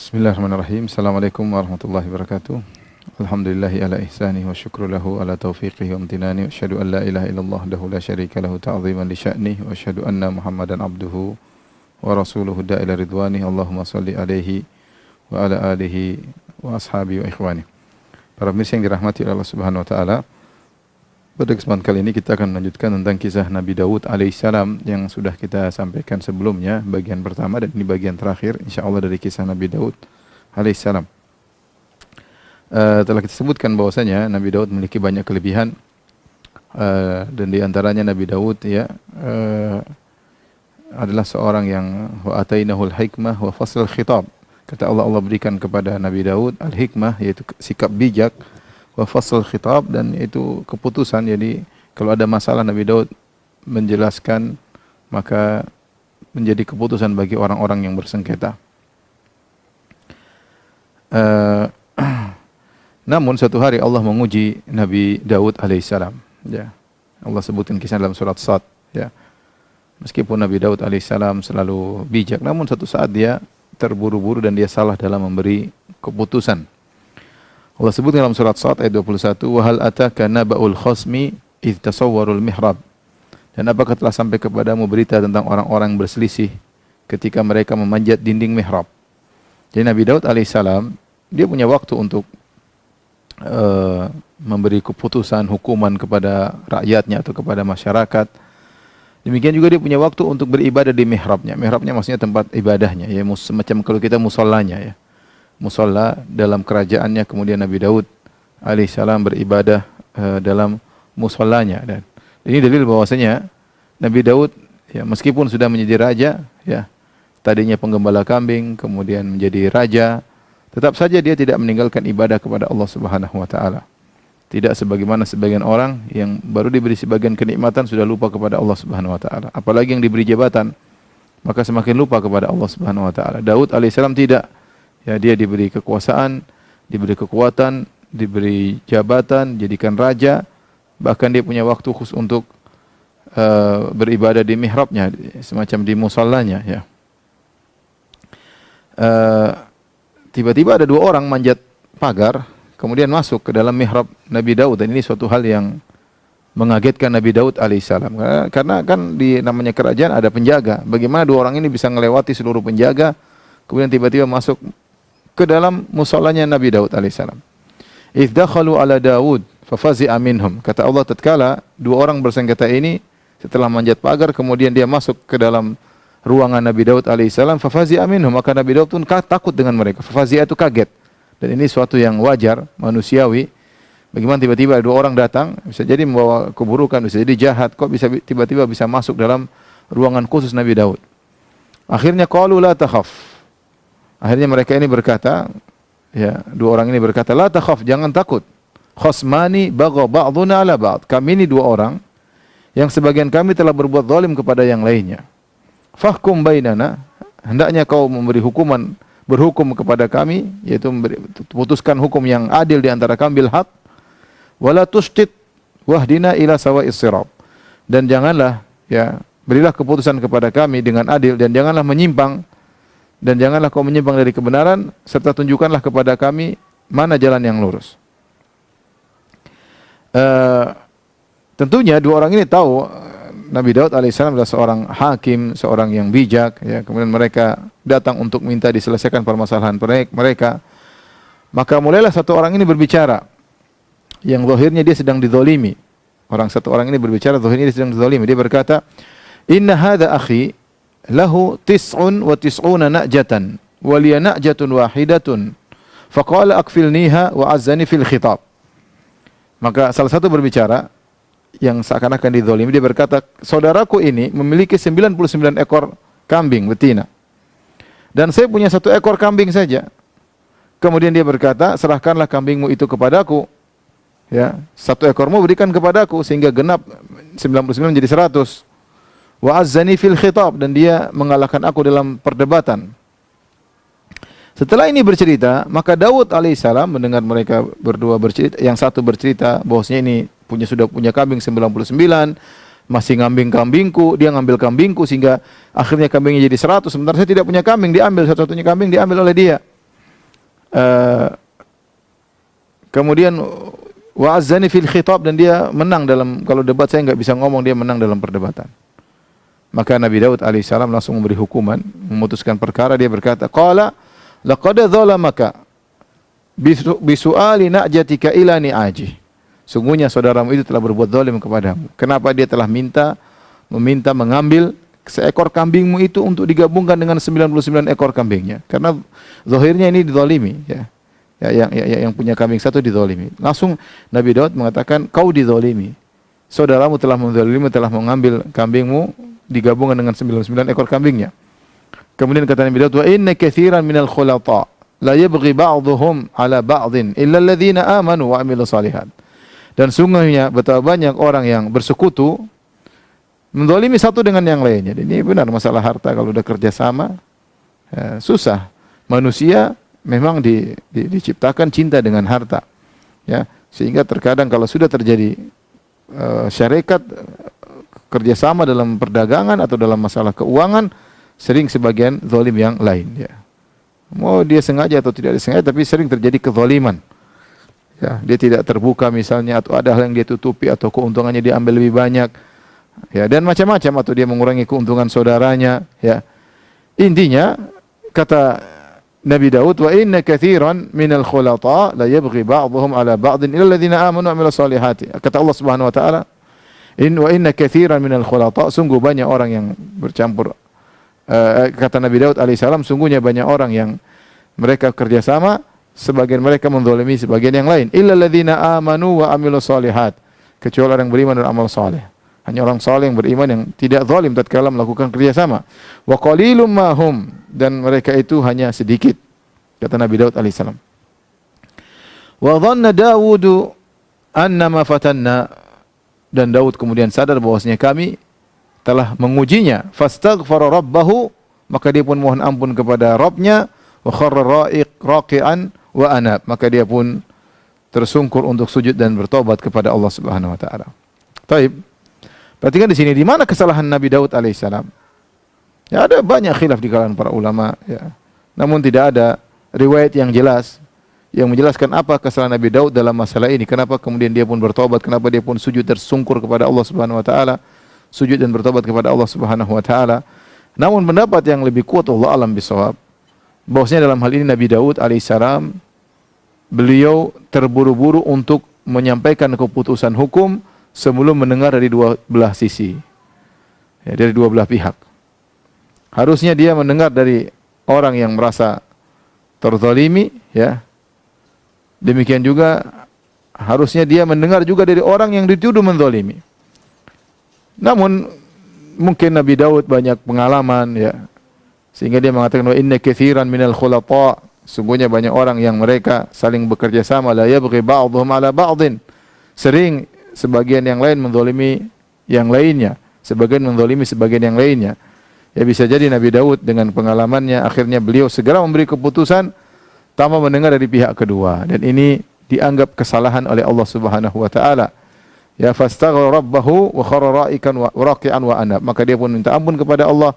Bismillahirrahmanirrahim. Assalamualaikum warahmatullahi wabarakatuh. Alhamdulillahi ala ihsanihi wa syukru lahu ala taufiqihi wa amtinani. Wa asyhadu an la ilaha illallah wahdahu la syarika lahu ta'ziman li sya'nihi. Wa asyhadu anna Muhammadan abduhu wa rasuluhu da'ila ridwani. Allahumma salli alaihi wa ala alihi wa ashabihi wa ikhwani. Para pemirsa yang dirahmati oleh Allah Subhanahu wa taala, pada kesempatan kali ini kita akan melanjutkan tentang kisah Nabi Daud alaihissalam yang sudah kita sampaikan sebelumnya, bagian pertama, dan ini bagian terakhir insyaallah dari kisah Nabi Daud alaihissalam. Telah kita sebutkan bahwasanya Nabi Daud memiliki banyak kelebihan, dan di antaranya Nabi Daud adalah seorang yang wa atainahul hikmah wa fasl khitab. Kata Allah, Allah berikan kepada Nabi Daud al-hikmah, yaitu sikap bijak, wa fasl khitab, dan itu keputusan. Jadi kalau ada masalah Nabi Daud menjelaskan, maka menjadi keputusan bagi orang-orang yang bersengketa. Namun suatu hari Allah menguji Nabi Daud alaihissalam. Ya, Allah sebutkan kisah dalam surat Sad. Ya, meskipun Nabi Daud alaihissalam selalu bijak, namun suatu saat dia terburu-buru dan dia salah dalam memberi keputusan. Allah sebut dalam surat Sad ayat 21, wa hal ataka naba'ul khasmi idh tasawwarul mihrab. Dan apakah telah sampai kepadamu berita tentang orang-orang berselisih ketika mereka memanjat dinding mihrab. Jadi Nabi Daud alaihissalam dia punya waktu untuk memberi keputusan hukuman kepada rakyatnya atau kepada masyarakat. Demikian juga dia punya waktu untuk beribadah di mihrabnya. Mihrabnya maksudnya tempat ibadahnya, ya, semacam kalau kita musallanya, ya. Musalla dalam kerajaannya, kemudian Nabi Daud alaihissalam beribadah dalam musallanya. Dan ini dalil bahwasanya Nabi Daud, ya, meskipun sudah menjadi raja, ya, tadinya penggembala kambing, kemudian menjadi raja, tetap saja dia tidak meninggalkan ibadah kepada Allah Subhanahu wa taala. Tidak sebagaimana sebagian orang yang baru diberi sebagian kenikmatan sudah lupa kepada Allah Subhanahu wa taala. Apalagi yang diberi jabatan, maka semakin lupa kepada Allah Subhanahu wa taala. Daud alaihissalam tidak. Ya, dia diberi kekuasaan, diberi kekuatan, diberi jabatan, jadikan raja, bahkan dia punya waktu khusus untuk beribadah di mihrabnya, semacam di musallanya, ya. Tiba-tiba ada dua orang manjat pagar, kemudian masuk ke dalam mihrab Nabi Daud, dan ini suatu hal yang mengagetkan Nabi Daud alaihissalam. Karena kan di namanya kerajaan ada penjaga. Bagaimana dua orang ini bisa melewati seluruh penjaga, kemudian tiba-tiba masuk ke dalam musallanya Nabi Daud alaihissalam. Idh dakhalu ala Daud fafazi'a minhum. Kata Allah, tatkala dua orang bersengketa ini setelah manjat pagar, kemudian dia masuk ke dalam ruangan Nabi Daud alaihissalam, fafazi'a minhum, maka Nabi Daud pun takut dengan mereka. Fafazi'a itu kaget. Dan ini suatu yang wajar, manusiawi. Bagaimana tiba-tiba dua orang datang, bisa jadi membawa keburukan, bisa jadi jahat, kok bisa tiba-tiba bisa masuk dalam ruangan khusus Nabi Daud. Akhirnya qalu la takhaf. Akhirnya mereka ini berkata, ya, dua orang ini berkata, la takhaf, jangan takut. Khasmani bagha ba'duna ala ba'd. Kami ini dua orang yang sebagian kami telah berbuat zalim kepada yang lainnya. Fahkum bainana, hendaknya kau memberi hukuman, berhukum kepada kami, yaitu putuskan hukum yang adil di antara kami bil haq. Wala tustit wahdina ila sawa'is sirat. Dan janganlah, ya, berilah keputusan kepada kami dengan adil, dan janganlah menyimpang, dan janganlah kau menyimpang dari kebenaran, serta tunjukkanlah kepada kami mana jalan yang lurus. Tentunya dua orang ini tahu Nabi Daud alaihissalam adalah seorang hakim, seorang yang bijak, ya. Kemudian mereka datang untuk minta diselesaikan permasalahan mereka. Maka mulailah satu orang ini berbicara, yang zahirnya dia sedang dizalimi. Satu orang ini berbicara, zahirnya dia sedang dizalimi. Dia berkata, inna hadha akhi lahu tis'un wa tis'una na'jatan wa liya na'jatun wahidatun faqala akfilniha wa azzani fil khitab. Maka salah satu berbicara yang seakan-akan dizalimi, dia berkata, saudaraku ini memiliki 99 ekor kambing betina, dan saya punya 1 ekor kambing saja. Kemudian dia berkata, serahkanlah kambingmu itu kepadaku, ya, 1 ekormu berikan kepadaku, sehingga genap 99 menjadi 100. Wa azzani fil khitab, dan dia mengalahkan aku dalam perdebatan. Setelah ini bercerita, maka Daud alaihissalam mendengar mereka berdua bercerita, yang satu bercerita bahwasanya ini sudah punya kambing 99, masih ngambing kambingku, dia ngambil kambingku sehingga akhirnya kambingnya jadi 100, sementara saya tidak punya kambing, diambil satu-satunya kambing diambil oleh dia. Uh, kemudian wa'azzani fil khitab, dan dia menang dalam, kalau debat saya enggak bisa ngomong, dia menang dalam perdebatan. Maka Nabi Daud alaihissalam langsung memberi hukuman, memutuskan perkara. Dia berkata, qala laqad zalamaka bisu'ali na'jatika ila ni'aji. Sungguhnya saudaramu itu telah berbuat zalim kepadamu. Kenapa dia telah meminta mengambil seekor kambingmu itu untuk digabungkan dengan 99 ekor kambingnya. Karena zahirnya ini dizalimi, ya. Yang punya kambing satu dizalimi. Langsung Nabi Daud mengatakan, kau dizalimi. Saudaramu telah menzalimi, telah mengambil kambingmu digabungkan dengan 99 ekor kambingnya. Kemudian kata Nabi Daud, wa inna katsiran minal khulata la yabghi ba'dhum ala ba'dhin illa alladhina amanu wa amilus shalihat. Dan sungguhnya betapa banyak orang yang bersekutu menzalimi satu dengan yang lainnya. Ini benar masalah harta, kalau udah kerja sama susah. Manusia memang diciptakan cinta dengan harta, ya, sehingga terkadang kalau sudah terjadi syarikat kerjasama dalam perdagangan atau dalam masalah keuangan, sering sebagian zalim yang lain, ya. Mau dia sengaja atau tidak disengaja, tapi sering terjadi kezaliman. Ya, dia tidak terbuka misalnya, atau ada hal yang dia tutupi, atau keuntungannya dia ambil lebih banyak, ya, dan macam-macam, atau dia mengurangi keuntungan saudaranya, ya. Intinya kata Nabi Daud, wa inna katsiran minal khulata la yabghi ba'dhum ala ba'din illa alladziina aamanu wa 'amilus shalihati. Kata Allah Subhanahu wa taala, wa inna katsiran minal khulata, sungguh banyak orang yang bercampur. Kata Nabi Daud alaihissalam, sungguhnya banyak orang yang mereka kerjasama, sebagian mereka menzalimi sebagian yang lain. Illa alladziina aamanu wa 'amilus shalihat, kecuali orang yang beriman dan amal saleh. Hanya orang saleh yang beriman yang tidak zalim tatkala melakukan kerjasama. Wa qalilum mahum, dan mereka itu hanya sedikit, kata Nabi Daud alaihissalam. Wa dhanna Dawud annama fatanna, dan Daud kemudian sadar bahwasanya kami telah mengujinya. Fastaghfara rabbahu, maka dia pun mohon ampun kepada Rabbnya. Wa kharra raqi'an wa anab, maka dia pun tersungkur untuk sujud dan bertobat kepada Allah Subhanahu wa taala. Baik. Perhatikan di sini, di mana kesalahan Nabi Daud alaihissalam? Ya, ada banyak khilaf di kalangan para ulama, ya. Namun tidak ada riwayat yang jelas yang menjelaskan apa kesalahan Nabi Daud dalam masalah ini. Kenapa kemudian dia pun bertobat? Kenapa dia pun sujud tersungkur kepada Allah Subhanahu wa taala? Sujud dan bertobat kepada Allah Subhanahu wa taala. Namun pendapat yang lebih kuat, Allah alam bisawab, bahwasanya dalam hal ini Nabi Daud alaihissalam, beliau terburu-buru untuk menyampaikan keputusan hukum sebelum mendengar dari dua belah sisi, ya, dari dua belah pihak. Harusnya dia mendengar dari orang yang merasa terzalimi, ya. Demikian juga harusnya dia mendengar juga dari orang yang dituduh menzalimi. Namun mungkin Nabi Daud banyak pengalaman, ya, sehingga dia mengatakan, wa inna katsiran minal khulata, sungguhnya banyak orang yang mereka saling bekerja sama, la yabghi ba'dhum ala ba'dhin, sering sebagian yang lain menzalimi yang lainnya, sebagian menzalimi sebagian yang lainnya. Ya, bisa jadi Nabi Daud dengan pengalamannya akhirnya beliau segera memberi keputusan tanpa mendengar dari pihak kedua, dan ini dianggap kesalahan oleh Allah Subhanahu wa taala. Ya, fastaghfara rabbahu wa kharra raqi'an wa anab, maka dia pun minta ampun kepada Allah,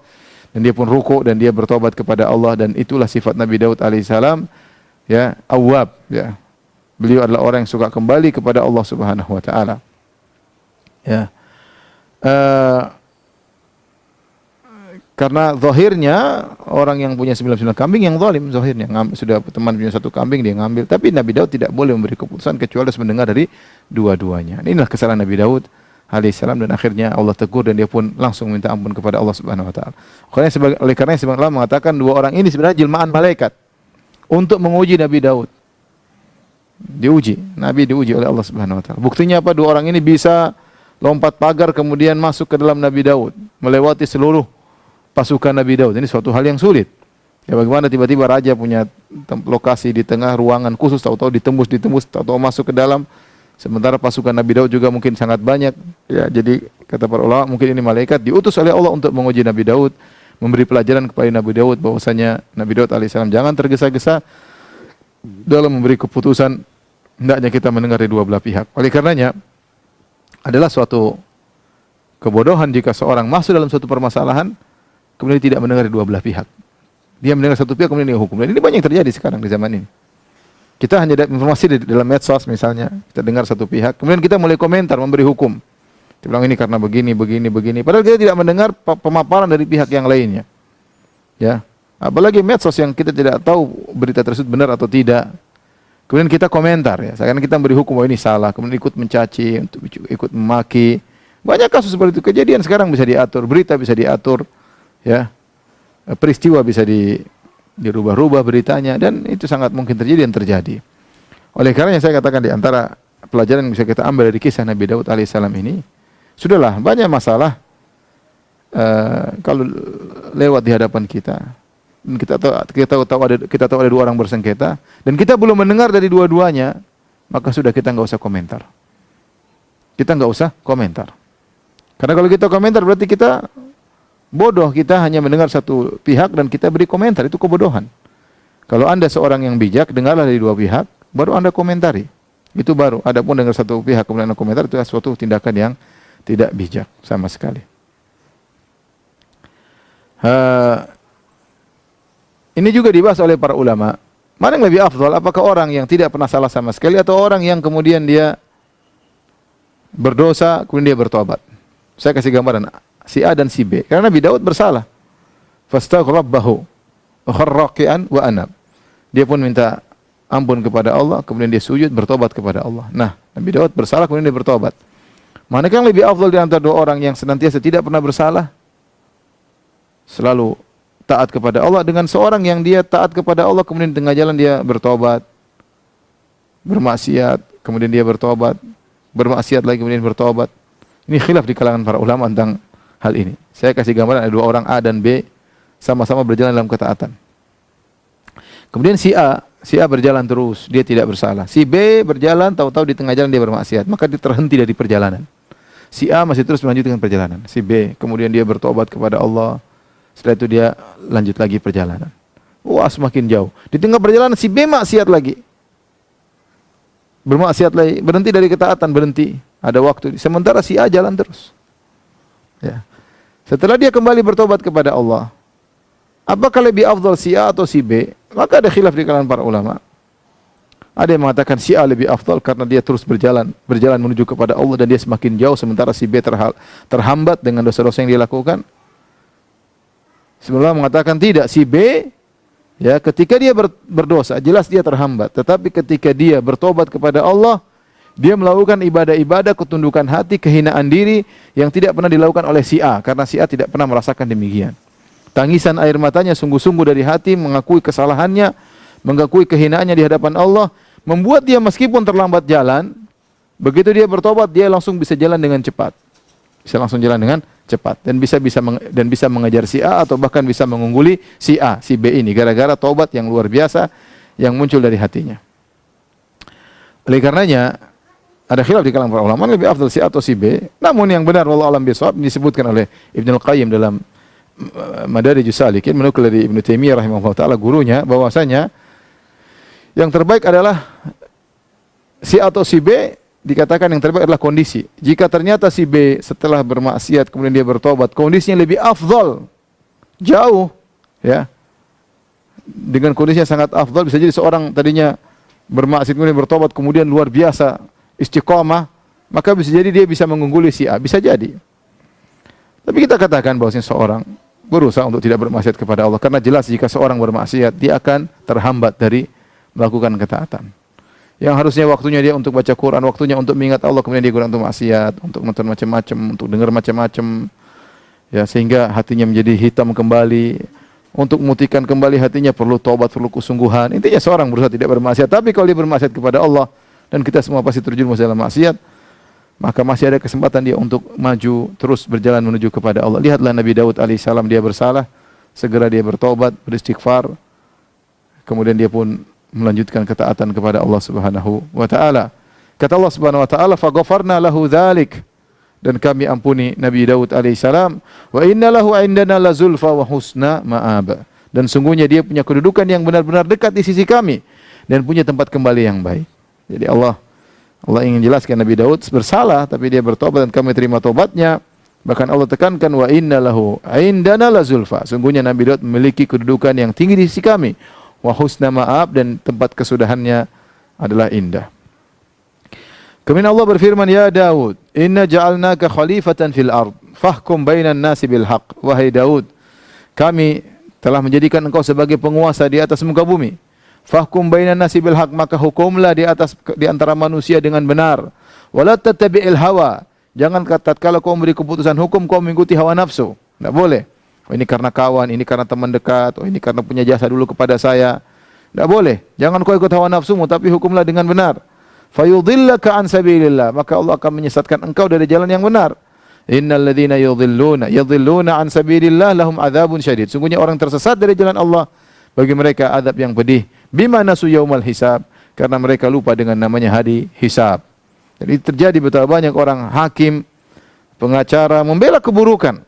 dan dia pun rukuk dan dia bertobat kepada Allah, dan itulah sifat Nabi Daud alaihissalam, ya, awwab, ya. Beliau adalah orang yang suka kembali kepada Allah Subhanahu wa taala. Ya. Karena zahirnya orang yang punya 99 kambing yang zalim, zahirnya sudah teman punya satu kambing dia ngambil, tapi Nabi Daud tidak boleh memberi keputusan kecuali harus mendengar dari dua-duanya. Inilah kesalahan Nabi Daud alaihissalam, dan akhirnya Allah tegur dan dia pun langsung minta ampun kepada Allah Subhanahu wa taala. Oleh karena sebagian ulama mengatakan dua orang ini sebenarnya jelmaan malaikat untuk menguji Nabi Daud. Diuji, Nabi diuji oleh Allah Subhanahu wa taala. Buktinya apa? Dua orang ini bisa lompat pagar kemudian masuk ke dalam Nabi Daud, melewati seluruh pasukan Nabi Daud. Ini suatu hal yang sulit. Ya, bagaimana tiba-tiba raja punya lokasi di tengah ruangan khusus, tahu-tahu ditembus, tahu-tahu masuk ke dalam, sementara pasukan Nabi Daud juga mungkin sangat banyak. Ya, jadi kata para ulama, mungkin ini malaikat diutus oleh Allah untuk menguji Nabi Daud, memberi pelajaran kepada Nabi Daud bahwasanya Nabi Daud alaihissalam jangan tergesa-gesa dalam memberi keputusan, hendaknya kita mendengar dari dua belah pihak. Oleh karenanya adalah suatu kebodohan jika seorang masuk dalam suatu permasalahan kemudian tidak mendengar dari dua belah pihak. Dia mendengar satu pihak kemudian dia hukum. Dan ini banyak yang terjadi sekarang di zaman ini. Kita hanya dapat informasi di dalam medsos misalnya, kita dengar satu pihak, kemudian kita mulai komentar, memberi hukum. Kita bilang ini karena begini, begini, begini. Padahal kita tidak mendengar pemaparan dari pihak yang lainnya. Ya, apalagi medsos yang kita tidak tahu berita tersebut benar atau tidak. Kemudian kita komentar ya, seakan kita memberi hukum, oh ini salah, kemudian ikut mencaci, ikut memaki. Banyak kasus seperti itu. Kejadian sekarang bisa diatur, berita bisa diatur, ya. Peristiwa bisa dirubah-rubah beritanya, dan itu sangat mungkin terjadi dan terjadi. Oleh karenanya saya katakan di antara pelajaran yang bisa kita ambil dari kisah Nabi Daud alaihissalam ini, sudahlah banyak masalah kalau lewat di hadapan kita, dan kita tahu ada dua orang bersengketa, dan kita belum mendengar dari dua-duanya, maka sudah kita nggak usah komentar. Kita nggak usah komentar, karena kalau kita komentar berarti kita bodoh, kita hanya mendengar satu pihak dan kita beri komentar, itu kebodohan. Kalau Anda seorang yang bijak, dengarlah dari dua pihak, baru Anda komentari. Itu baru. Adapun dengar satu pihak kemudian Anda komentar, itu suatu tindakan yang tidak bijak sama sekali. Ini juga dibahas oleh para ulama. Mana yang lebih afdal? Apakah orang yang tidak pernah salah sama sekali atau orang yang kemudian dia berdosa kemudian dia bertobat? Saya kasih gambaran si A dan si B. Karena Nabi Daud bersalah. Fastaghfara rabbahu kharraqian wa anab. Dia pun minta ampun kepada Allah, kemudian dia sujud bertobat kepada Allah. Nah, Nabi Daud bersalah kemudian dia bertobat. Manakah yang lebih afdal di antara dua orang yang senantiasa tidak pernah bersalah, selalu taat kepada Allah, dengan seorang yang dia taat kepada Allah kemudian di tengah jalan dia bertobat, bermaksiat, kemudian dia bertobat, bermaksiat lagi kemudian bertobat. Ini khilaf di kalangan para ulama tentang hal ini. Saya kasih gambaran ada dua orang A dan B sama-sama berjalan dalam ketaatan. Kemudian si A berjalan terus, dia tidak bersalah. Si B berjalan, tahu-tahu di tengah jalan dia bermaksiat, maka dia terhenti dari perjalanan. Si A masih terus melanjutkan perjalanan. Si B kemudian dia bertobat kepada Allah. Setelah itu dia lanjut lagi perjalanan. Wah, semakin jauh. Di tengah perjalanan si B maksiat lagi. Bermaksiat lagi, berhenti dari ketaatan, berhenti. Ada waktu. Sementara si A jalan terus. Ya. Setelah dia kembali bertobat kepada Allah, apakah lebih afdal si A atau si B? Maka ada khilaf di kalangan para ulama. Ada yang mengatakan si A lebih afdal karena dia terus berjalan menuju kepada Allah dan dia semakin jauh, sementara si B terhambat dengan dosa-dosa yang dia lakukan. Sebenarnya mengatakan tidak, si B ya ketika dia berdosa jelas dia terhambat, tetapi ketika dia bertobat kepada Allah, dia melakukan ibadah-ibadah ketundukan hati, kehinaan diri yang tidak pernah dilakukan oleh si A, karena si A tidak pernah merasakan demikian. Tangisan air matanya sungguh-sungguh dari hati, mengakui kesalahannya, mengakui kehinaannya di hadapan Allah, membuat dia meskipun terlambat jalan, begitu dia bertobat dia langsung bisa jalan dengan cepat. Bisa langsung jalan dengan cepat dan bisa mengejar si A atau bahkan bisa mengungguli si A, si B ini gara-gara tobat yang luar biasa yang muncul dari hatinya. Oleh karenanya ada khilaf di kalangan para ulama lebih afdal si A atau si B. Namun yang benar wallahu alam bisawab disebutkan oleh Ibnu Al-Qayyim dalam Madarijus Salikin, menukil dari Ibnu Taimiyah rahimahullah taala gurunya, bahwasanya yang terbaik adalah si A atau si B. Dikatakan yang terbaik adalah kondisi. Jika ternyata si B setelah bermaksiat kemudian dia bertobat, kondisinya lebih afdal, jauh, ya, dengan kondisinya sangat afdal, bisa jadi seorang tadinya bermaksiat kemudian bertobat kemudian luar biasa istiqamah, maka bisa jadi dia bisa mengungguli si A, bisa jadi. Tapi kita katakan bahwasanya seorang berusaha untuk tidak bermaksiat kepada Allah, karena jelas jika seorang bermaksiat dia akan terhambat dari melakukan ketaatan. Yang harusnya waktunya dia untuk baca Quran, waktunya untuk mengingat Allah, kemudian dia gunakan untuk maksiat, untuk nonton macam-macam, untuk dengar macam-macam, ya, sehingga hatinya menjadi hitam kembali. Untuk memutihkan kembali hatinya perlu taubat, perlu kesungguhan. Intinya seorang berusaha tidak bermaksiat. Tapi kalau dia bermaksiat kepada Allah, dan kita semua pasti terjerumus dalam maksiat, maka masih ada kesempatan dia untuk maju terus berjalan menuju kepada Allah. Lihatlah Nabi Daud alaihissalam, dia bersalah, segera dia bertobat, beristighfar, kemudian dia pun melanjutkan ketaatan kepada Allah Subhanahu wa taala. Kata Allah Subhanahu wa taala, "Faghfarna lahu dzalik." Dan kami ampuni Nabi Daud alaihissalam, "Wa inna lahu 'indana lazulfa wa husna ma'ab." Dan sungguhnya dia punya kedudukan yang benar-benar dekat di sisi kami dan punya tempat kembali yang baik. Jadi Allah ingin jelaskan Nabi Daud bersalah tapi dia bertobat dan kami terima tobatnya. Bahkan Allah tekankan, "Wa inna lahu 'indana lazulfa." Sungguhnya Nabi Daud memiliki kedudukan yang tinggi di sisi kami. Wa husna ma'ab, dan tempat kesudahannya adalah indah. Kemudian Allah berfirman, "Ya Daud, inna ja'alnaka khalifatan fil ard, fahkum bainan nasi bil haqq." Wahai Daud, kami telah menjadikan engkau sebagai penguasa di atas muka bumi. Fahkum bainan nasi bil haqq, maka hukumlah di antara manusia dengan benar. Wala tattabi'il hawa. Jangan tatkala kau memberi keputusan hukum kau mengikuti hawa nafsu. Tidak boleh. Oh, ini karena kawan, ini karena teman dekat, oh ini karena punya jasa dulu kepada saya. Tidak boleh. Jangan kau ikut hawa nafsumu, tapi hukumlah dengan benar. Fayudhillaka an sabilillah, maka Allah akan menyesatkan engkau dari jalan yang benar. Innal ladzina yudhilluna an sabilillah lahum adzabun syadid. Sungguhnya orang tersesat dari jalan Allah, bagi mereka azab yang pedih. Bima nasu yaumal hisab, karena mereka lupa dengan namanya hari hisab. Jadi terjadi betapa banyak orang hakim, pengacara membela keburukan.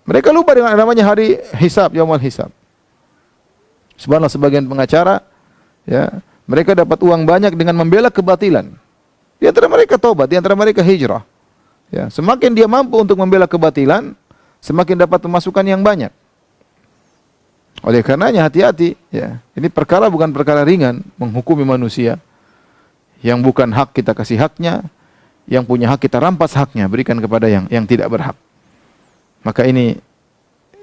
Mereka lupa dengan namanya hari hisab, yaumul hisab. Subhanallah, sebagian pengacara ya, mereka dapat uang banyak dengan membela kebatilan. Di antara mereka taubat, di antara mereka hijrah. Ya, semakin dia mampu untuk membela kebatilan, semakin dapat pemasukan yang banyak. Oleh karenanya hati-hati, ya. Ini perkara bukan perkara ringan, menghukumi manusia. Yang bukan hak kita kasih haknya, yang punya hak kita rampas haknya, berikan kepada yang tidak berhak. Maka ini,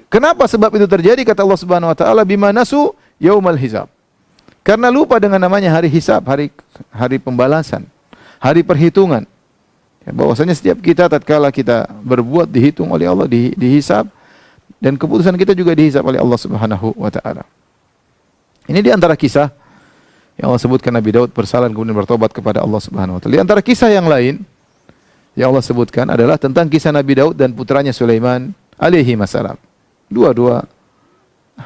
kenapa sebab itu terjadi? Kata Allah Subhanahu wa taala, bima nasu yaumal hisab. Karena lupa dengan namanya hari hisab, hari pembalasan, hari perhitungan. Ya, bahwasanya setiap kita tatkala kita berbuat dihitung oleh Allah, dihisab, dan keputusan kita juga dihisab oleh Allah Subhanahu wa taala. Ini di antara kisah yang Allah sebutkan Nabi Daud bersalah kemudian bertobat kepada Allah Subhanahu wa taala. Di antara kisah yang lain yang Allah sebutkan adalah tentang kisah Nabi Daud dan putranya Sulaiman alaihi wassalam. Dua-dua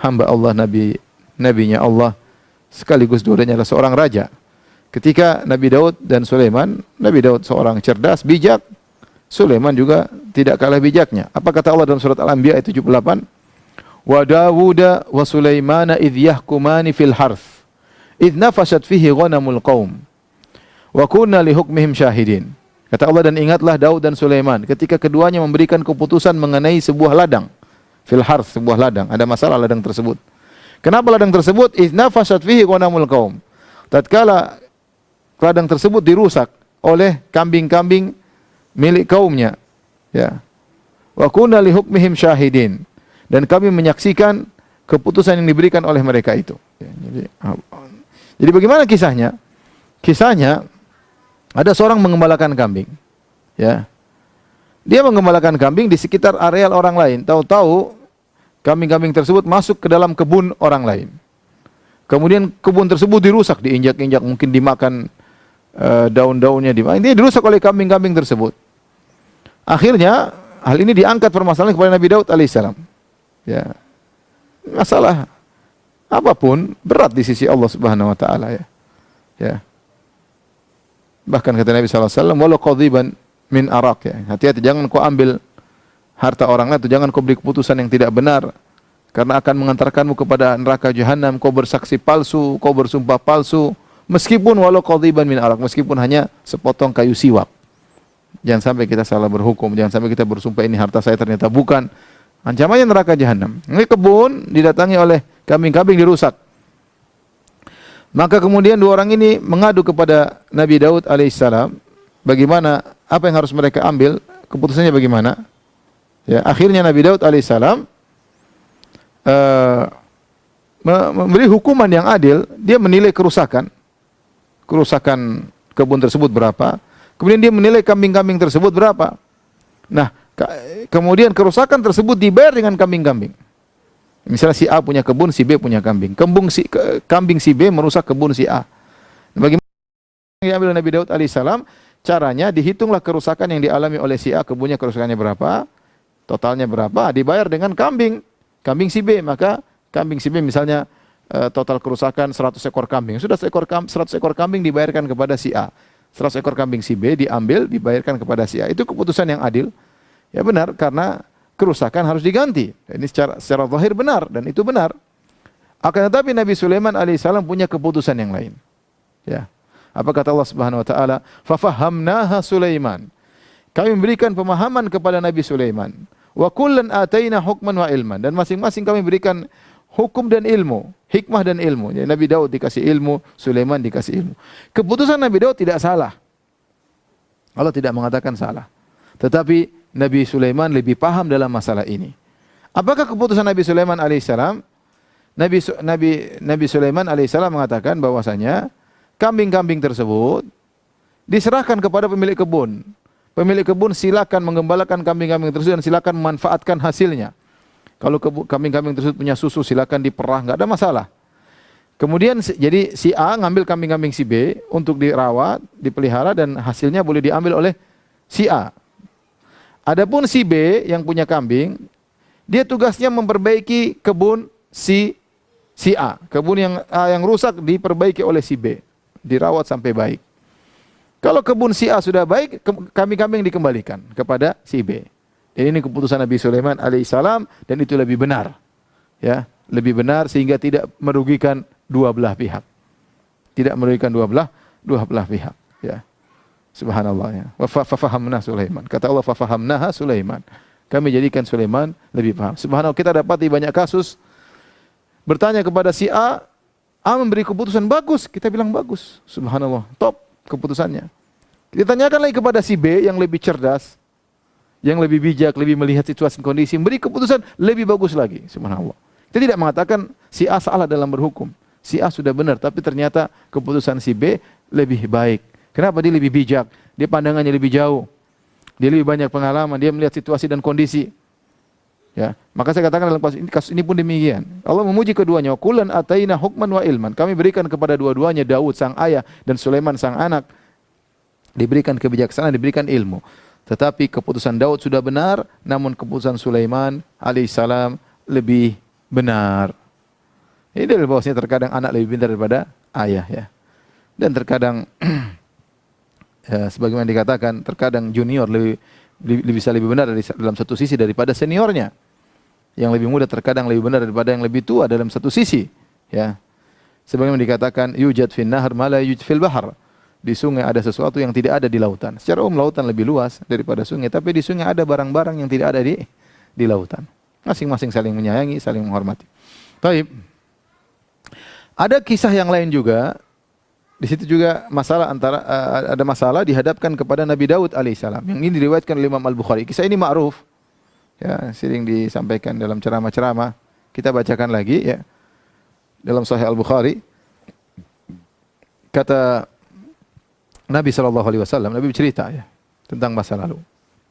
hamba Allah, nabinya Allah, sekaligus dua-duanya adalah seorang raja. Ketika Nabi Daud dan Sulaiman, Nabi Daud seorang cerdas, bijak, Sulaiman juga tidak kalah bijaknya. Apa kata Allah dalam surat Al-Anbiya ayat 78? Wa Dawuda wa Sulaimana idh yahkumani fil harth idh nafashat fihi ghanamul qaum wa kunna li hukmihim syahidin. Kata Allah, dan ingatlah Daud dan Sulaiman ketika keduanya memberikan keputusan mengenai sebuah ladang. Fil harth, sebuah ladang. Ada masalah ladang tersebut. Kenapa ladang tersebut? Idh nafashat fihi ghanamul qaum. Tatkala ladang tersebut dirusak oleh kambing-kambing milik kaumnya, ya. Wa kunna li hukmihim syahidin, dan kami menyaksikan keputusan yang diberikan oleh mereka itu. Ya, jadi bagaimana kisahnya? Kisahnya ada seorang mengembalakan kambing, ya. Dia mengembalakan kambing di sekitar areal orang lain. Tahu-tahu kambing-kambing tersebut masuk ke dalam kebun orang lain. Kemudian kebun tersebut dirusak, diinjak-injak, mungkin dimakan daun-daunnya, dia dirusak oleh kambing-kambing tersebut. Akhirnya hal ini diangkat permasalahan kepada Nabi Daud alaihissalam. Ya, masalah apapun berat di sisi Allah Subhanahu wa taala, ya. Ya. Bahkan kata Nabi sallallahu alaihi wasallam, "Walau qadhiban min arak," ya. Hati-hati, jangan kau ambil harta orang lain, atau jangan kau beri keputusan yang tidak benar, karena akan mengantarkanmu kepada neraka jahanam. Kau bersaksi palsu, kau bersumpah palsu, meskipun walau qadhiban min arak, meskipun hanya sepotong kayu siwak. Jangan sampai kita salah berhukum, jangan sampai kita bersumpah ini harta saya, ternyata bukan. Ancamannya neraka jahanam. Ini kebun didatangi oleh kambing-kambing, dirusak. Maka kemudian dua orang ini mengadu kepada Nabi Daud alaihissalam, bagaimana, apa yang harus mereka ambil, keputusannya bagaimana. Ya, akhirnya Nabi Daud alaihissalam memberi hukuman yang adil. Dia menilai kerusakan kebun tersebut berapa, kemudian dia menilai kambing-kambing tersebut berapa. Nah, kemudian kerusakan tersebut dibayar dengan kambing-kambing. Misalnya si A punya kebun, si B punya kambing. Kambing si B merusak kebun si A. Bagaimana yang diambil Nabi Daud alaihissalam? Caranya dihitunglah kerusakan yang dialami oleh si A, kebunnya kerusakannya berapa, totalnya berapa, dibayar dengan kambing si B. Maka kambing si B misalnya total kerusakan 100 ekor kambing. Sudah 100 ekor kambing dibayarkan kepada si A. 100 ekor kambing si B diambil, dibayarkan kepada si A. Itu keputusan yang adil. Ya benar, karena kerusakan harus diganti. Ini secara zahir benar, dan itu benar. Akan tetapi Nabi Sulaiman alaihissalam punya keputusan yang lain. Ya. Apa kata Allah Subhanahu wa taala? Fa fahamnaha Sulaiman. Kami memberikan pemahaman kepada Nabi Sulaiman. Wa kullan ataina hukman wa ilman, dan masing-masing kami berikan hukum dan ilmu, hikmah dan ilmu. Jadi Nabi Daud dikasih ilmu, Sulaiman dikasih ilmu. Keputusan Nabi Daud tidak salah. Allah tidak mengatakan salah. Tetapi Nabi Sulaiman lebih paham dalam masalah ini. Apakah keputusan Nabi Sulaiman alaihissalam? Nabi Sulaiman alaihissalam mengatakan bahwasanya kambing-kambing tersebut diserahkan kepada pemilik kebun. Pemilik kebun silakan menggembalakan kambing-kambing tersebut dan silakan memanfaatkan hasilnya. Kalau kambing-kambing tersebut punya susu silakan diperah, enggak ada masalah. Kemudian jadi si A ngambil kambing-kambing si B untuk dirawat, dipelihara dan hasilnya boleh diambil oleh si A. Adapun si B yang punya kambing, dia tugasnya memperbaiki kebun si A. Kebun yang rusak diperbaiki oleh si B, dirawat sampai baik. Kalau kebun si A sudah baik, kambing-kambing dikembalikan kepada si B. Dan ini keputusan Nabi Sulaiman alaihissalam dan itu lebih benar. Ya, lebih benar sehingga tidak merugikan dua belah pihak. Tidak merugikan dua belah pihak, ya. Subhanallah, ya. Wa fahamna Sulaiman. Kata Allah fahamnaha Sulaiman. Kami jadikan Sulaiman lebih paham. Subhanallah, kita dapati banyak kasus bertanya kepada si A memberi keputusan bagus, kita bilang bagus. Subhanallah, top keputusannya. Ditanyakan lagi kepada si B yang lebih cerdas, yang lebih bijak, lebih melihat situasi dan kondisi, memberi keputusan lebih bagus lagi. Subhanallah. Kita tidak mengatakan si A salah dalam berhukum. Si A sudah benar, tapi ternyata keputusan si B lebih baik. Kenapa? Dia lebih bijak, dia pandangannya lebih jauh, dia lebih banyak pengalaman, dia melihat situasi dan kondisi. Ya, maka saya katakan dalam kasus ini pun demikian. Allah memuji keduanya. Kullan ataina hukman wa ilman. Kami berikan kepada dua-duanya, Daud sang ayah dan Sulaiman sang anak, diberikan kebijaksanaan, diberikan ilmu. Tetapi keputusan Daud sudah benar, namun keputusan Sulaiman alaihissalam lebih benar. Ini dari bahwasanya terkadang anak lebih pintar daripada ayah, ya. Dan terkadang ya, sebagaimana dikatakan, terkadang junior bisa lebih benar dalam satu sisi daripada seniornya. Yang lebih muda terkadang lebih benar daripada yang lebih tua dalam satu sisi, ya. Sebagaimana dikatakan yujad fin nahar ma la yujad fil bahar. Di sungai ada sesuatu yang tidak ada di lautan. Secara umum lautan lebih luas daripada sungai, tapi di sungai ada barang-barang yang tidak ada di lautan. Masing-masing saling menyayangi, saling menghormati. Baik. Ada kisah yang lain juga. Di situ juga ada masalah dihadapkan kepada Nabi Daud alaihissalam. Yang ini diriwayatkan oleh Imam Al-Bukhari. Kisah ini ma'ruf. Ya, sering disampaikan dalam ceramah-ceramah. Kita bacakan lagi, ya. Dalam Sahih Al-Bukhari kata Nabi SAW, Nabi bercerita, ya, tentang masa lalu.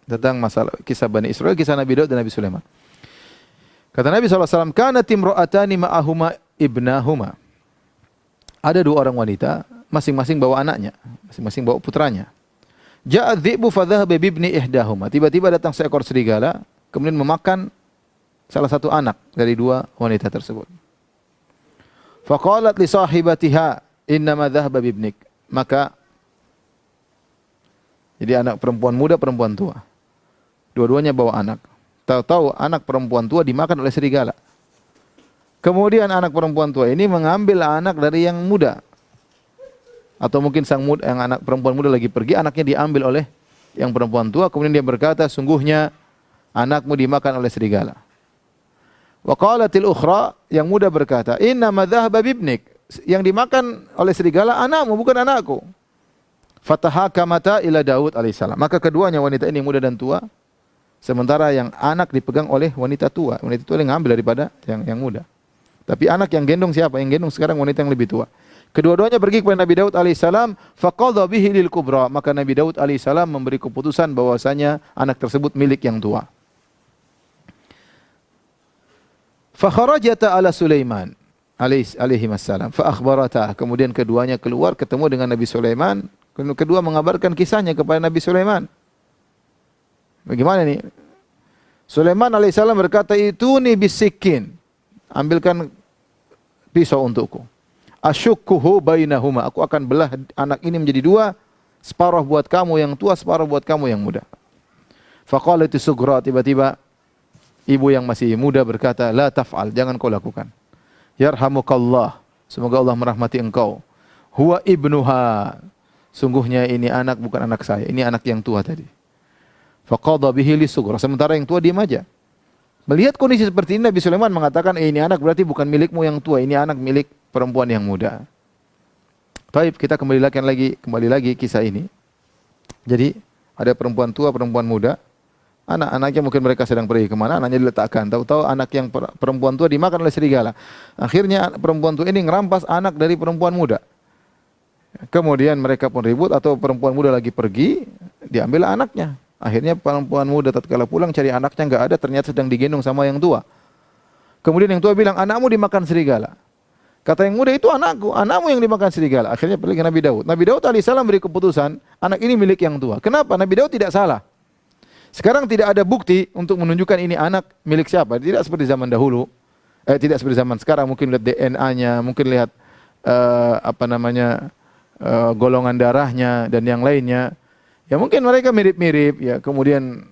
Tentang masalah kisah Bani Israel, kisah Nabi Daud dan Nabi Sulaiman. Kata Nabi SAW, kana timra'atani ma'ahuma ibnahuma. Ada dua orang wanita, masing-masing bawa anaknya, masing-masing bawa putranya. Ja'a dhi'bu fadhahaba bibni ihdahuma. Tiba-tiba datang seekor serigala, kemudian memakan salah satu anak dari dua wanita tersebut. Faqalat li sahibatiha, innama dhahaba bibnik. Maka jadi anak perempuan muda, perempuan tua. Dua-duanya bawa anak. Tahu-tahu anak perempuan tua dimakan oleh serigala. Kemudian anak perempuan tua ini mengambil anak dari yang muda. Atau mungkin yang anak perempuan muda lagi pergi, anaknya diambil oleh yang perempuan tua. Kemudian dia berkata, sungguhnya anakmu dimakan oleh serigala. Wa qalatil ukhra, yang muda berkata, innama dhahaba bibnik. Yang dimakan oleh serigala anakmu, bukan anakku. Fatahakamata ila Daud alaihissalam. Maka keduanya wanita ini muda dan tua. Sementara yang anak dipegang oleh wanita tua. Wanita tua yang ngambil daripada yang muda. Tapi anak yang gendong siapa? Yang gendong sekarang wanita yang lebih tua. Kedua-duanya pergi kepada Nabi Daud alaihissalam. Faqadha bihi lil kubra. Maka Nabi Daud alaihissalam memberi keputusan bahwasanya anak tersebut milik yang tua. Fakharajata ala Sulaiman alaihi wassalam. Fa akhbarata. Kemudian keduanya keluar ketemu dengan Nabi Sulaiman. Kedua mengabarkan kisahnya kepada Nabi Sulaiman. Bagaimana nih? Sulaiman alaihissalam berkata, ituni bisikin. Ambilkan pisau untukku. Asyukkuhu bainahuma. Aku akan belah anak ini menjadi dua. Separuh buat kamu yang tua, separuh buat kamu yang muda. Faqalati sughra. Tiba-tiba ibu yang masih muda berkata, la taf'al. Jangan kau lakukan. Yarhamukallah. Semoga Allah merahmati engkau. Huwa ibnuha. Sungguhnya ini anak bukan anak saya. Ini anak yang tua tadi. Faqadha bihi li sughra. Sementara yang tua diam aja. Melihat kondisi seperti ini, Nabi Sulaiman mengatakan, ini anak berarti bukan milikmu yang tua, ini anak milik perempuan yang muda. Baik, kita kembali lagi kisah ini. Jadi ada perempuan tua, perempuan muda. Anak-anaknya mungkin mereka sedang pergi kemana, anaknya diletakkan. Tahu-tahu anak yang perempuan tua dimakan oleh serigala. Akhirnya perempuan tua ini ngerampas anak dari perempuan muda. Kemudian mereka pun ribut atau perempuan muda lagi pergi, diambil anaknya. Akhirnya perempuan muda tatkala pulang cari anaknya enggak ada, ternyata sedang digendong sama yang tua. Kemudian yang tua bilang, anakmu dimakan serigala. Kata yang muda, itu anakku, anakmu yang dimakan serigala. Akhirnya pergi ke Nabi Daud. Nabi Daud alaihissalam beri keputusan, anak ini milik yang tua. Kenapa? Nabi Daud tidak salah. Sekarang tidak ada bukti untuk menunjukkan ini anak milik siapa. Tidak seperti zaman dahulu. Tidak seperti zaman sekarang. Mungkin lihat DNA-nya, mungkin lihat golongan darahnya dan yang lainnya. Ya mungkin mereka mirip-mirip. Ya kemudian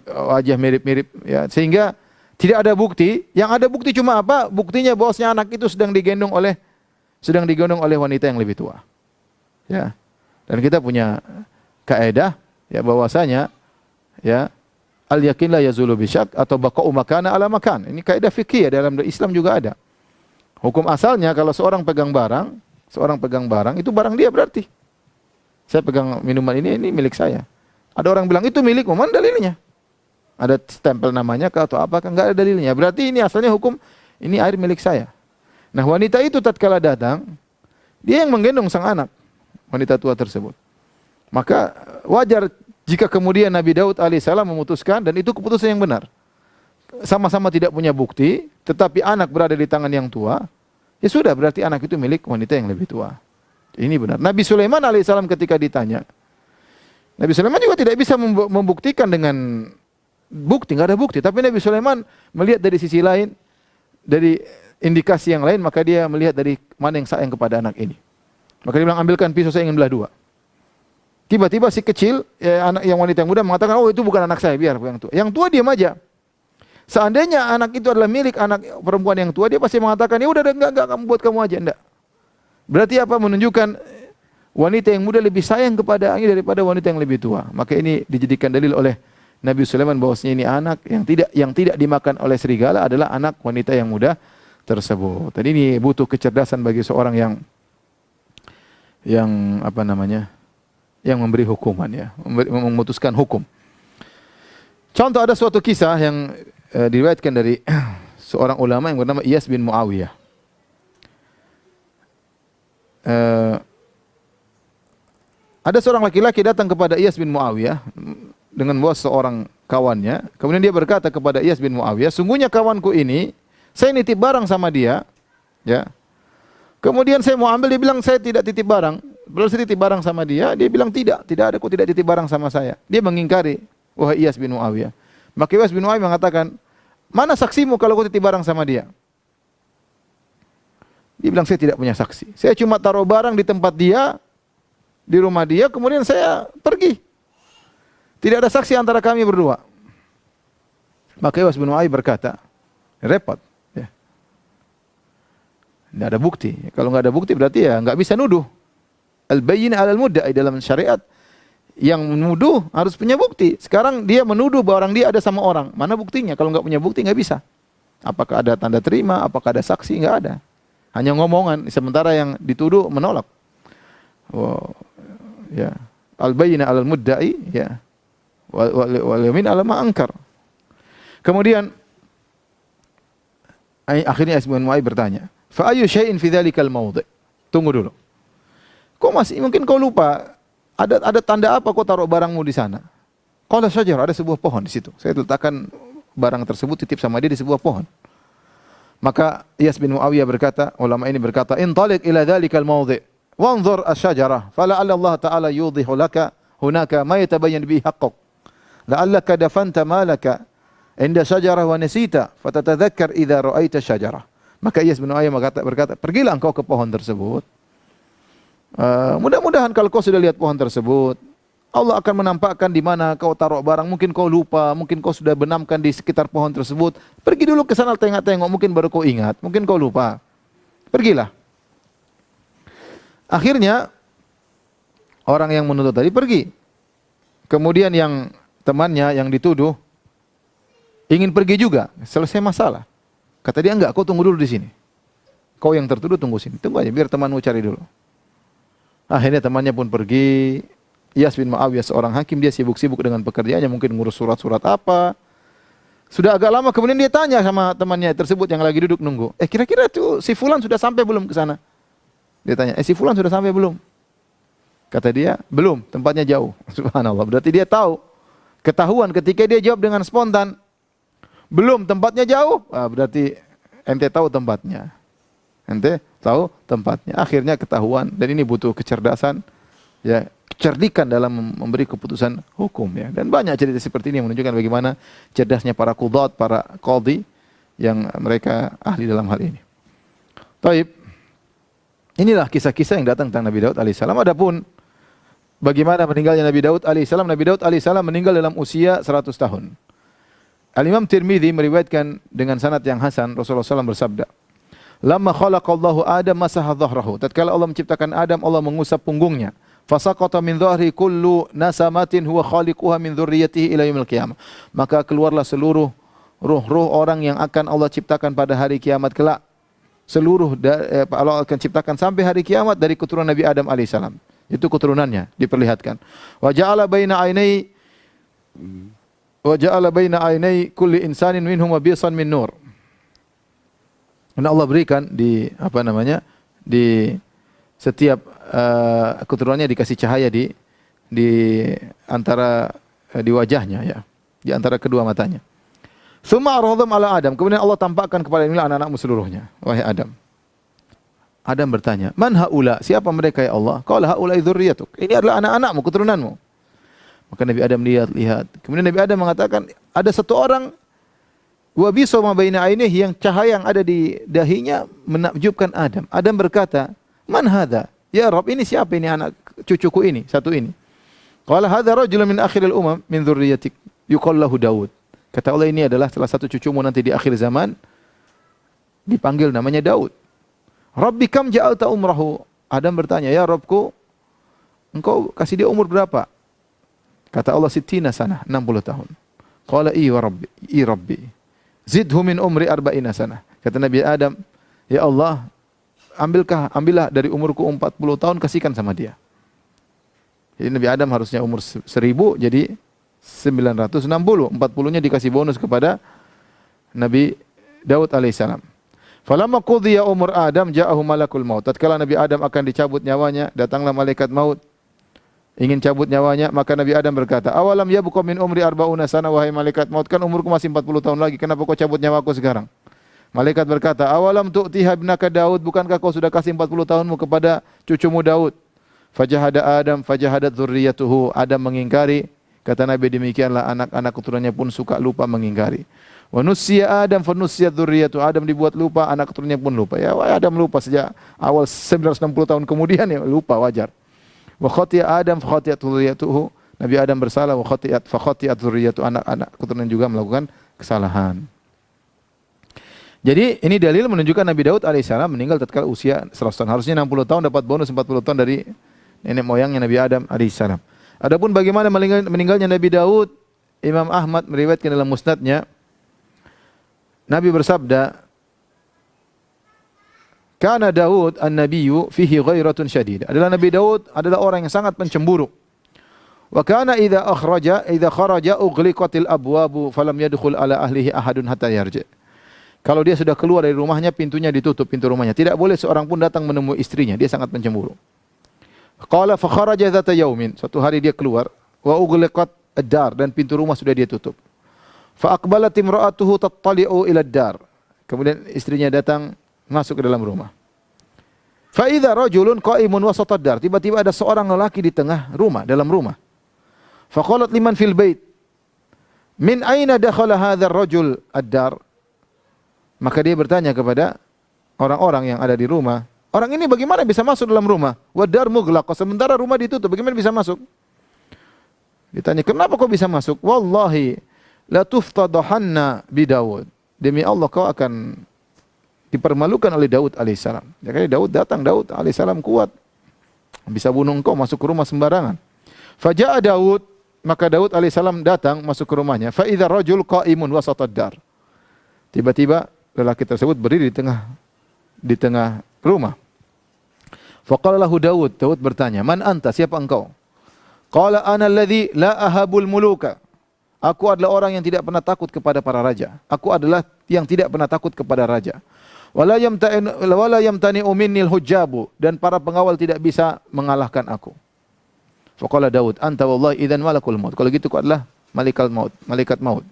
wajah mirip-mirip. Ya sehingga tidak ada bukti. Yang ada bukti cuma apa? Buktinya bahwasanya anak itu sedang digendong oleh wanita yang lebih tua. Ya. Dan kita punya kaidah ya bahwasanya ya al yakin la yazulu bisyak atau baqa'u makana ala makan. Ini kaidah fikih dalam Islam juga ada. Hukum asalnya kalau seorang pegang barang itu barang dia berarti. Saya pegang minuman ini milik saya. Ada orang bilang itu milikmu, mana dalilnya? Ada stempel namanya atau apakah? Enggak ada dalilnya. Berarti ini asalnya hukum ini air milik saya. Nah, wanita itu tatkala datang, dia yang menggendong sang anak, wanita tua tersebut. Maka wajar jika kemudian Nabi Daud alaihissalam memutuskan, dan itu keputusan yang benar. Sama-sama tidak punya bukti, tetapi anak berada di tangan yang tua, ya sudah berarti anak itu milik wanita yang lebih tua. Ini benar. Nabi Sulaiman alaihissalam ketika ditanya, Nabi Sulaiman juga tidak bisa membuktikan dengan bukti, nggak ada bukti. Tapi Nabi Sulaiman melihat dari sisi lain, dari indikasi yang lain, maka dia melihat dari mana yang sayang kepada anak ini. Maka dia bilang, ambilkan pisau, saya ingin belah dua. Tiba-tiba si kecil, anak yang wanita yang muda mengatakan, oh itu bukan anak saya, biar yang tua. Yang tua diam aja. Seandainya anak itu adalah milik anak perempuan yang tua, dia pasti mengatakan, ya udah enggak, kamu buat kamu aja, enggak. Berarti apa? Menunjukkan wanita yang muda lebih sayang kepada anaknya daripada wanita yang lebih tua. Maka ini dijadikan dalil oleh Nabi Sulaiman bahwasanya ini anak yang tidak dimakan oleh serigala adalah anak wanita yang muda tersebut. Dan ini butuh kecerdasan bagi seorang yang yang memberi hukuman ya, memutuskan hukum. Contoh ada suatu kisah yang diriwayatkan dari seorang ulama yang bernama Iyas bin Muawiyah. Ada seorang laki-laki datang kepada Iyas bin Muawiyah dengan bawa seorang kawannya. Kemudian dia berkata kepada Iyas bin Muawiyah, sungguhnya kawanku ini, saya nitip barang sama dia, ya. Kemudian saya mau ambil, dia bilang saya tidak titip barang. Belum saya titip barang sama dia, dia bilang tidak ada, kau tidak titip barang sama saya. Dia mengingkari, wahai Iyas bin Muawiyah. Maka Iyas bin Muawiyah mengatakan, mana saksimu kalau kau titip barang sama dia? Dia bilang, saya tidak punya saksi. Saya cuma taruh barang di tempat dia, di rumah dia, kemudian saya pergi. Tidak ada saksi antara kami berdua. Maka Iyas bin Muawiyah berkata, repot. Ya. Tidak ada bukti. Kalau nggak ada bukti berarti ya nggak bisa nuduh. Al-bayyinah 'alal mudda'i dalam syariat. Yang menuduh harus punya bukti. Sekarang dia menuduh bahwa orang dia ada sama orang. Mana buktinya? Kalau nggak punya bukti nggak bisa. Apakah ada tanda terima? Apakah ada saksi? Nggak ada. Hanya ngomongan. Sementara yang dituduh menolak. Wow. Ya. Al-bayyinah 'alal mudda'i. Ya. Wal yamin 'ala ma ankar. Kemudian akhirnya Iyas bin Muawiyah bertanya, fa ayyu syai'in fi dzalikal mawdi'? Tunggu dulu. Kok masih mungkin kau lupa? Ada tanda apa kau taruh barangmu di sana? Qala syajar, ada sebuah pohon di situ. Saya letakkan barang tersebut titip sama dia di sebuah pohon. Maka Iyas bin Muawiyah berkata, ulama ini berkata, intaliq ila dzalikal mawdi' wanzur asy-syajarah fala'alla Allah ta'ala yudhihu laka hunaka ma yatabayyan bihi haqquk. La'allaka dafanta malaka inda syajarah wa nasita fatatadzakkar idza ra'aita syajarah. Maka Iyas bin Muawiyah berkata, pergilah engkau ke pohon tersebut. Mudah-mudahan kalau kau sudah lihat pohon tersebut, Allah akan menampakkan di mana kau taruh barang. Mungkin kau lupa, mungkin kau sudah benamkan di sekitar pohon tersebut. Pergi dulu ke sana tengok-tengok, mungkin baru kau ingat, mungkin kau lupa. Pergilah. Akhirnya orang yang menuntut tadi pergi. Kemudian yang temannya yang dituduh ingin pergi juga, selesai masalah. Kata dia, enggak, kau tunggu dulu di sini. Kau yang tertuduh tunggu sini. Tunggu aja, biar temanmu cari dulu. Akhirnya temannya pun pergi. Iyas bin Muawiyah seorang hakim, dia sibuk-sibuk dengan pekerjaannya, mungkin ngurus surat-surat apa. Sudah agak lama, kemudian dia tanya sama temannya tersebut yang lagi duduk nunggu. Kira-kira tuh si Fulan sudah sampai belum ke sana? Dia tanya, si Fulan sudah sampai belum? Kata dia, belum, tempatnya jauh. Subhanallah, berarti dia tahu. Ketahuan ketika dia jawab dengan spontan, belum, tempatnya jauh. Berarti ente tahu tempatnya. Ente tahu tempatnya. Akhirnya ketahuan, dan ini butuh kecerdasan, ya, kecerdikan dalam memberi keputusan hukum, ya. Dan banyak cerita seperti ini yang menunjukkan bagaimana cerdasnya para qudhat, para qadhi yang mereka ahli dalam hal ini. Taib. Inilah kisah-kisah yang datang tentang Nabi Daud alaihissalam. Adapun bagaimana meninggalnya Nabi Daud alaihissalam? Nabi Daud alaihissalam meninggal dalam usia 100 tahun. Al-Imam Tirmidzi meriwayatkan dengan sanad yang hasan, Rasulullah SAW bersabda, "Lamma khalaqallahu Adam masaha dhahrahu." Tatkala Allah menciptakan Adam, Allah mengusap punggungnya. Fasaqata min dhahri kullu nasamatin huwa khaliquha min dzurriyyatihi ila yaumil qiyamah. Maka keluarlah seluruh ruh-ruh orang yang akan Allah ciptakan pada hari kiamat kelak. Seluruh Allah akan ciptakan sampai hari kiamat dari keturunan Nabi Adam alaihissalam. Itu keturunannya diperlihatkan. Wa ja'ala baina ainai kulli insanin minhum wabisan min nur. Dan Allah berikan di di setiap keturunannya dikasih cahaya di antara di wajahnya, ya, di antara kedua matanya. Tsumma aradhum ala Adam, kemudian Allah tampakkan kepada inilah anak-anakmu seluruhnya, wahai Adam. Adam bertanya, "Man haula? Siapa mereka ya Allah?" Qala haula dzurriyyatuk. Ini adalah anak-anakmu, keturunanmu. Maka Nabi Adam lihat. Kemudian Nabi Adam mengatakan, ada satu orang wa bisu ma baina ainihi, yang cahaya yang ada di dahinya menakjubkan Adam. Adam berkata, "Man hadza? Ya Rabb, ini siapa ini anak cucuku ini, satu ini?" Qala hadza rajulun min akhiril umam min dzurriyyatik yuqal lahu Daud. Kata Allah, ini adalah salah satu cucumu nanti di akhir zaman, dipanggil namanya Daud. Rabbi kam ja'alta umrahu. Adam bertanya, ya Rabbku, engkau kasih dia umur berapa? Kata Allah, sittina sanah, 60 tahun. Qala wa Rabbi, zidhu min umri arba'ina sanah. Kata Nabi Adam, ya Allah, ambillah dari umurku 40 tahun, kasihkan sama dia. Jadi Nabi Adam harusnya umur 1000, jadi 960. 40-nya dikasih bonus kepada Nabi Daud alaihissalam. Falamma qudiya umur Adam ja'ahu malakul maut. Tatkala Nabi Adam akan dicabut nyawanya, datanglah malaikat maut ingin cabut nyawanya, maka Nabi Adam berkata, awalam yabqa min umri arba'una sana, wahai malaikat maut, kan umurku masih 40 tahun lagi, kenapa kau cabut nyawaku sekarang? Malaikat berkata, awalam tu'tiha ibnaka Daud, bukankah kau sudah kasih 40 tahunmu kepada cucumu Daud? Fajahada Adam fajahadat dzurriyyatuhu. Adam mengingkari. Kata Nabi, demikianlah anak-anak keturunannya pun suka lupa mengingkari. Wa nusiya Adam fa nusiyat dzurriyyatu. Adam dibuat lupa, anak keturunannya pun lupa. Ya, Adam lupa sejak awal 960 tahun kemudian, ya lupa, wajar. Wa khatiya Adam fa khatiyat dzurriyyatuhu. Nabi Adam bersalah, wa khatiyat fa khatiyat dzurriyyatu. Anak-anak keturunan juga melakukan kesalahan. Jadi ini dalil menunjukkan Nabi Daud alaihissalam meninggal tatkala usia 100 tahun. Harusnya 60 tahun dapat bonus 40 tahun dari nenek moyangnya Nabi Adam alaihissalam. Adapun bagaimana meninggalnya Nabi Daud, Imam Ahmad meriwayatkan dalam musnadnya, Nabi bersabda, "Kana Daud an-nabiyyu fihi ghairatun syadidah." Adalah Nabi Daud adalah orang yang sangat pencemburu. Wa kana idza kharaja ughliqatil abwabu falam yadkhul ala ahlihi ahadun hatta yarji. Kalau dia sudah keluar dari rumahnya, pintunya ditutup, pintu rumahnya. Tidak boleh seorang pun datang menemui istrinya. Dia sangat pencemburu. Qala fa kharaja dzata yaumin. Suatu hari dia keluar, wa ughliqat ad-dar, dan pintu rumah sudah dia tutup. Fa aqbalat imra'atuhu tattali'u ila ad-dar. Kemudian istrinya datang masuk ke dalam rumah. Fa idza rajulun qa'imun wasata ad-dar. Tiba-tiba ada seorang lelaki di tengah rumah, dalam rumah. Fa qalat liman fil bait, min aina dakhala hadzal rajul ad-dar? Maka dia bertanya kepada orang-orang yang ada di rumah, orang ini bagaimana bisa masuk dalam rumah? Wadar mughlaq, sementara rumah ditutup, bagaimana bisa masuk? Ditanya, kenapa kau bisa masuk? Wallahi la tuftadahanna bi Daud. Demi Allah kau akan dipermalukan oleh Daud alaihissalam. Jadi Daud datang, Daud alaihissalam kuat, bisa bunuh engkau, masuk ke rumah sembarangan. Faja'a Daud, maka Daud alaihissalam datang masuk ke rumahnya. Fa idza rajul qa'imun wasatad dar. Tiba-tiba lelaki tersebut berdiri di tengah rumah. Faqala lahu Daud, Daud bertanya, "Man anta? Siapa engkau?" Qala ana alladhi la ahabul muluka. Aku adalah orang yang tidak pernah takut kepada para raja. Aku adalah yang tidak pernah takut kepada raja. Wala yamtani'u minnil hujjabu, dan para pengawal tidak bisa mengalahkan aku. Faqala Daud, "Anta wallahi idzan malakul maut." Kalau gitu kau adalah malaikat maut.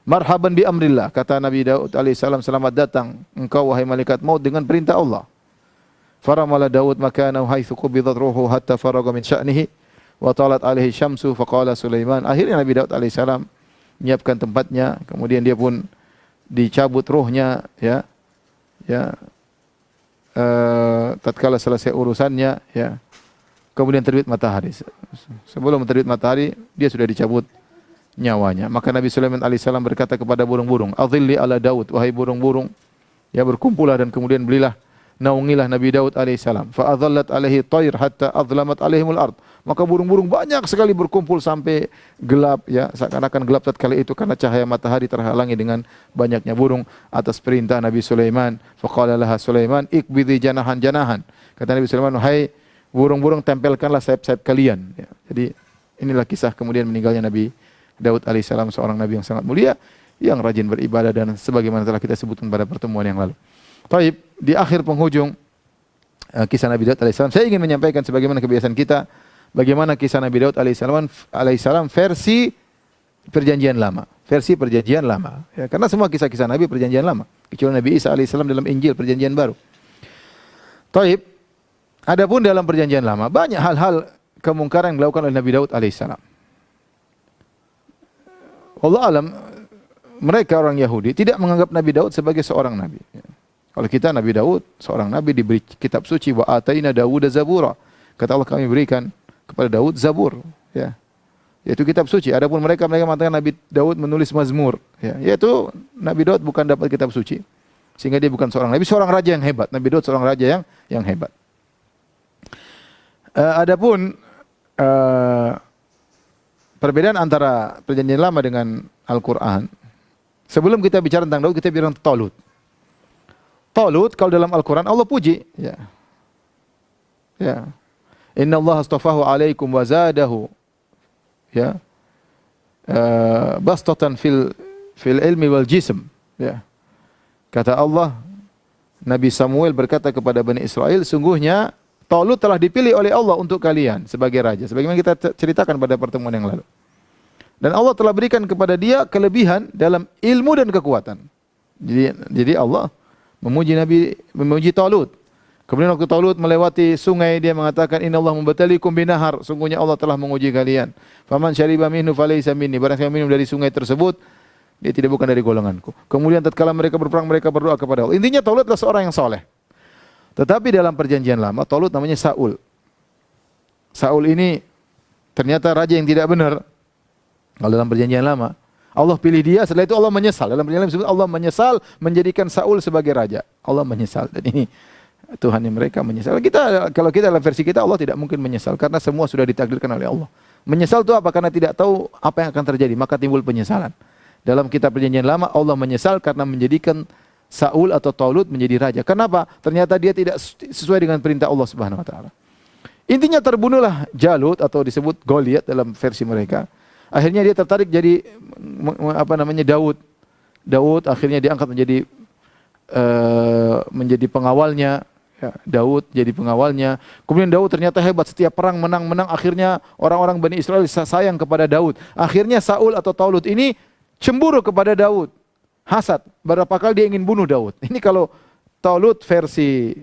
Marhaban bi amrillah, kata Nabi Daud alaihissalam, selamat datang engkau wahai malaikat maut dengan perintah Allah. Faramala Daud makanahu haitsu qubidat ruhu hatta faraga min sya'nihi wa talat alaihi syamsu faqala Sulaiman. Akhirnya Nabi Daud alaihissalam menyiapkan tempatnya, kemudian dia pun dicabut ruhnya, tatkala selesai urusannya, kemudian terbit matahari. Sebelum terbit matahari, dia sudah dicabut nyawanya. Maka Nabi Sulaiman alaihissalam berkata kepada burung-burung, "Adhilli ala Daud," wahai burung-burung, ya berkumpullah dan kemudian belilah, naungilah Nabi Daud alaihissalam. Fa adhallat alaihi tayr hatta adlamat alaihimul ard. Maka burung-burung banyak sekali berkumpul sampai gelap, ya, seakan-akan gelap tatkala itu karena cahaya matahari terhalangi dengan banyaknya burung atas perintah Nabi Sulaiman. Faqala laha Sulaiman, "Ikbidhi janahan." Kata Nabi Sulaiman, "Hai burung-burung, tempelkanlah sayap-sayap kalian." Ya, jadi inilah kisah kemudian meninggalnya Nabi Daud alaihissalam, seorang nabi yang sangat mulia, yang rajin beribadah dan sebagaimana telah kita sebutkan pada pertemuan yang lalu. Taib, di akhir penghujung kisah Nabi Daud alaihissalam, saya ingin menyampaikan sebagaimana kebiasaan kita, bagaimana kisah Nabi Daud alaihissalam versi perjanjian lama. Versi perjanjian lama. Ya, karena semua kisah-kisah Nabi perjanjian lama, kecuali Nabi Isa alaihissalam dalam Injil perjanjian baru. Taib, adapun dalam perjanjian lama banyak hal-hal kemungkaran yang dilakukan oleh Nabi Daud alaihissalam. Allah alam, mereka orang Yahudi tidak menganggap Nabi Daud sebagai seorang nabi. Kalau kita, Nabi Daud seorang nabi, diberi kitab suci, wa ataina Dawuda zabura. Kata Allah, kami berikan kepada Daud zabur, ya, yaitu kitab suci. Adapun mereka mengatakan Nabi Daud menulis mazmur, ya, yaitu Nabi Daud bukan dapat kitab suci, sehingga dia bukan seorang nabi, seorang raja yang hebat. Nabi Daud seorang raja yang hebat. Adapun perbedaan antara perjanjian lama dengan Al-Quran, sebelum kita bicara tentang Daud, kita bicara tentang Talut. Talut kalau dalam Al-Quran Allah puji, ya. Inna Allah astafahu alaikum wa zadahu, ya, bastatan fil ilmi wal jism, ya. Kata Allah, Nabi Samuel berkata kepada Bani Israel, sungguhnya Talut telah dipilih oleh Allah untuk kalian sebagai raja, sebagaimana kita ceritakan pada pertemuan yang lalu. Dan Allah telah berikan kepada dia kelebihan dalam ilmu dan kekuatan. Jadi Allah memuji Talut. Kemudian waktu Talut melewati sungai, dia mengatakan, "Innallaha mubatalikum binahar." Sungguhnya Allah telah menguji kalian. "Faman syariba minhu falaysa minni." Barang siapa minum dari sungai tersebut, dia tidak bukan dari golonganku. Kemudian tatkala mereka berperang, mereka berdoa kepada Allah. Intinya Talut adalah seorang yang soleh. Tetapi dalam perjanjian lama, Talut namanya Saul. Saul ini ternyata raja yang tidak benar. Kalau dalam perjanjian lama, Allah pilih dia, setelah itu Allah menyesal. Dalam perjanjian lama disebut Allah menyesal menjadikan Saul sebagai raja. Allah menyesal. Dan ini Tuhan yang mereka menyesal. Kalau kita dalam versi kita, Allah tidak mungkin menyesal karena semua sudah ditakdirkan oleh Allah. Menyesal itu apa? Karena tidak tahu apa yang akan terjadi, maka timbul penyesalan. Dalam kitab perjanjian lama, Allah menyesal karena menjadikan Saul atau Talut menjadi raja. Kenapa? Ternyata dia tidak sesuai dengan perintah Allah Subhanahu wa taala. Intinya terbunuhlah Jalut atau disebut Goliat dalam versi mereka. Akhirnya dia tertarik jadi Daud. Daud akhirnya diangkat menjadi pengawalnya. Ya, Daud jadi pengawalnya. Kemudian Daud ternyata hebat, setiap perang menang. Akhirnya orang-orang Bani Israel sayang kepada Daud. Akhirnya Saul atau Talut ini cemburu kepada Daud. Hasad, berapa kali dia ingin bunuh Daud. Ini kalau Talut versi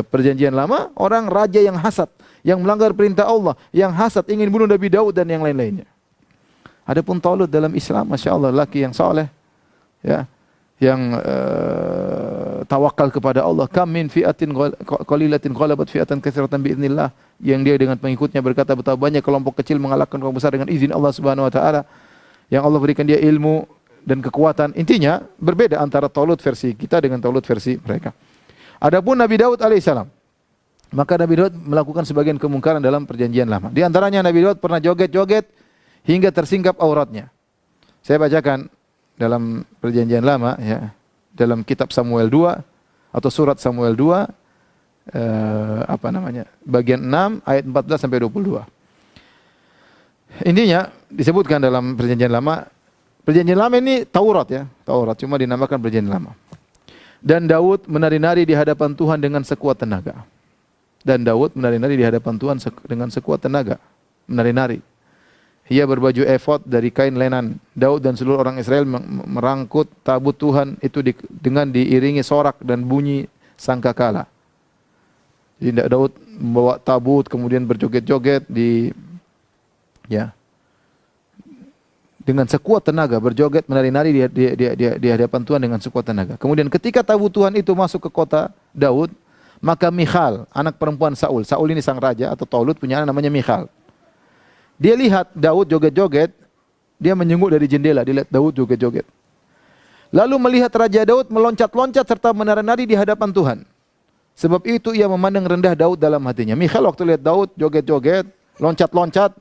perjanjian lama, orang raja yang hasad, yang melanggar perintah Allah, yang hasad, ingin bunuh Nabi Daud dan yang lain-lainnya. Adapun Talut dalam Islam, Masya Allah, laki yang saleh, ya, yang tawakal kepada Allah. Kam min fi'atin qalilatin ghalabat fi'atan katsiratan biiznillah. Yang dia dengan pengikutnya berkata, betapa banyak kelompok kecil mengalahkan kelompok besar dengan izin Allah Subhanahu wa taala. Yang Allah berikan dia ilmu dan kekuatan. Intinya berbeda antara Talut versi kita dengan Talut versi mereka. Adapun Nabi Daud alaihissalam, maka Nabi Daud melakukan sebagian kemungkaran dalam perjanjian lama. Di antaranya Nabi Daud pernah joget-joget hingga tersingkap auratnya. Saya bacakan dalam Perjanjian Lama ya, dalam kitab Samuel 2 atau surat Samuel 2 bagian 6 ayat 14 sampai 22. Intinya disebutkan dalam Perjanjian Lama. Perjanjian Lama ini Taurat ya, Taurat cuma dinamakan Perjanjian Lama. Dan Daud menari-nari di hadapan Tuhan dengan sekuat tenaga. Dan Daud menari-nari di hadapan Tuhan dengan sekuat tenaga. Menari-nari. Ia berbaju efod dari kain lenan. Daud dan seluruh orang Israel merangkut tabut Tuhan itu dengan diiringi sorak dan bunyi sangkakala. Jadi Daud membawa tabut kemudian berjoget-joget dengan sekuat tenaga, berjoget menari-nari di hadapan Tuhan dengan sekuat tenaga. Kemudian ketika tabut Tuhan itu masuk ke kota Daud, maka Michal, anak perempuan Saul. Saul ini sang raja atau Taulut punya anak namanya Michal. Dia lihat Daud joget-joget, dia menyenguk dari jendela, dia lihat Daud joget-joget. Lalu melihat Raja Daud meloncat-loncat serta menari-nari di hadapan Tuhan. Sebab itu ia memandang rendah Daud dalam hatinya. Michal waktu lihat Daud joget-joget, loncat-loncat,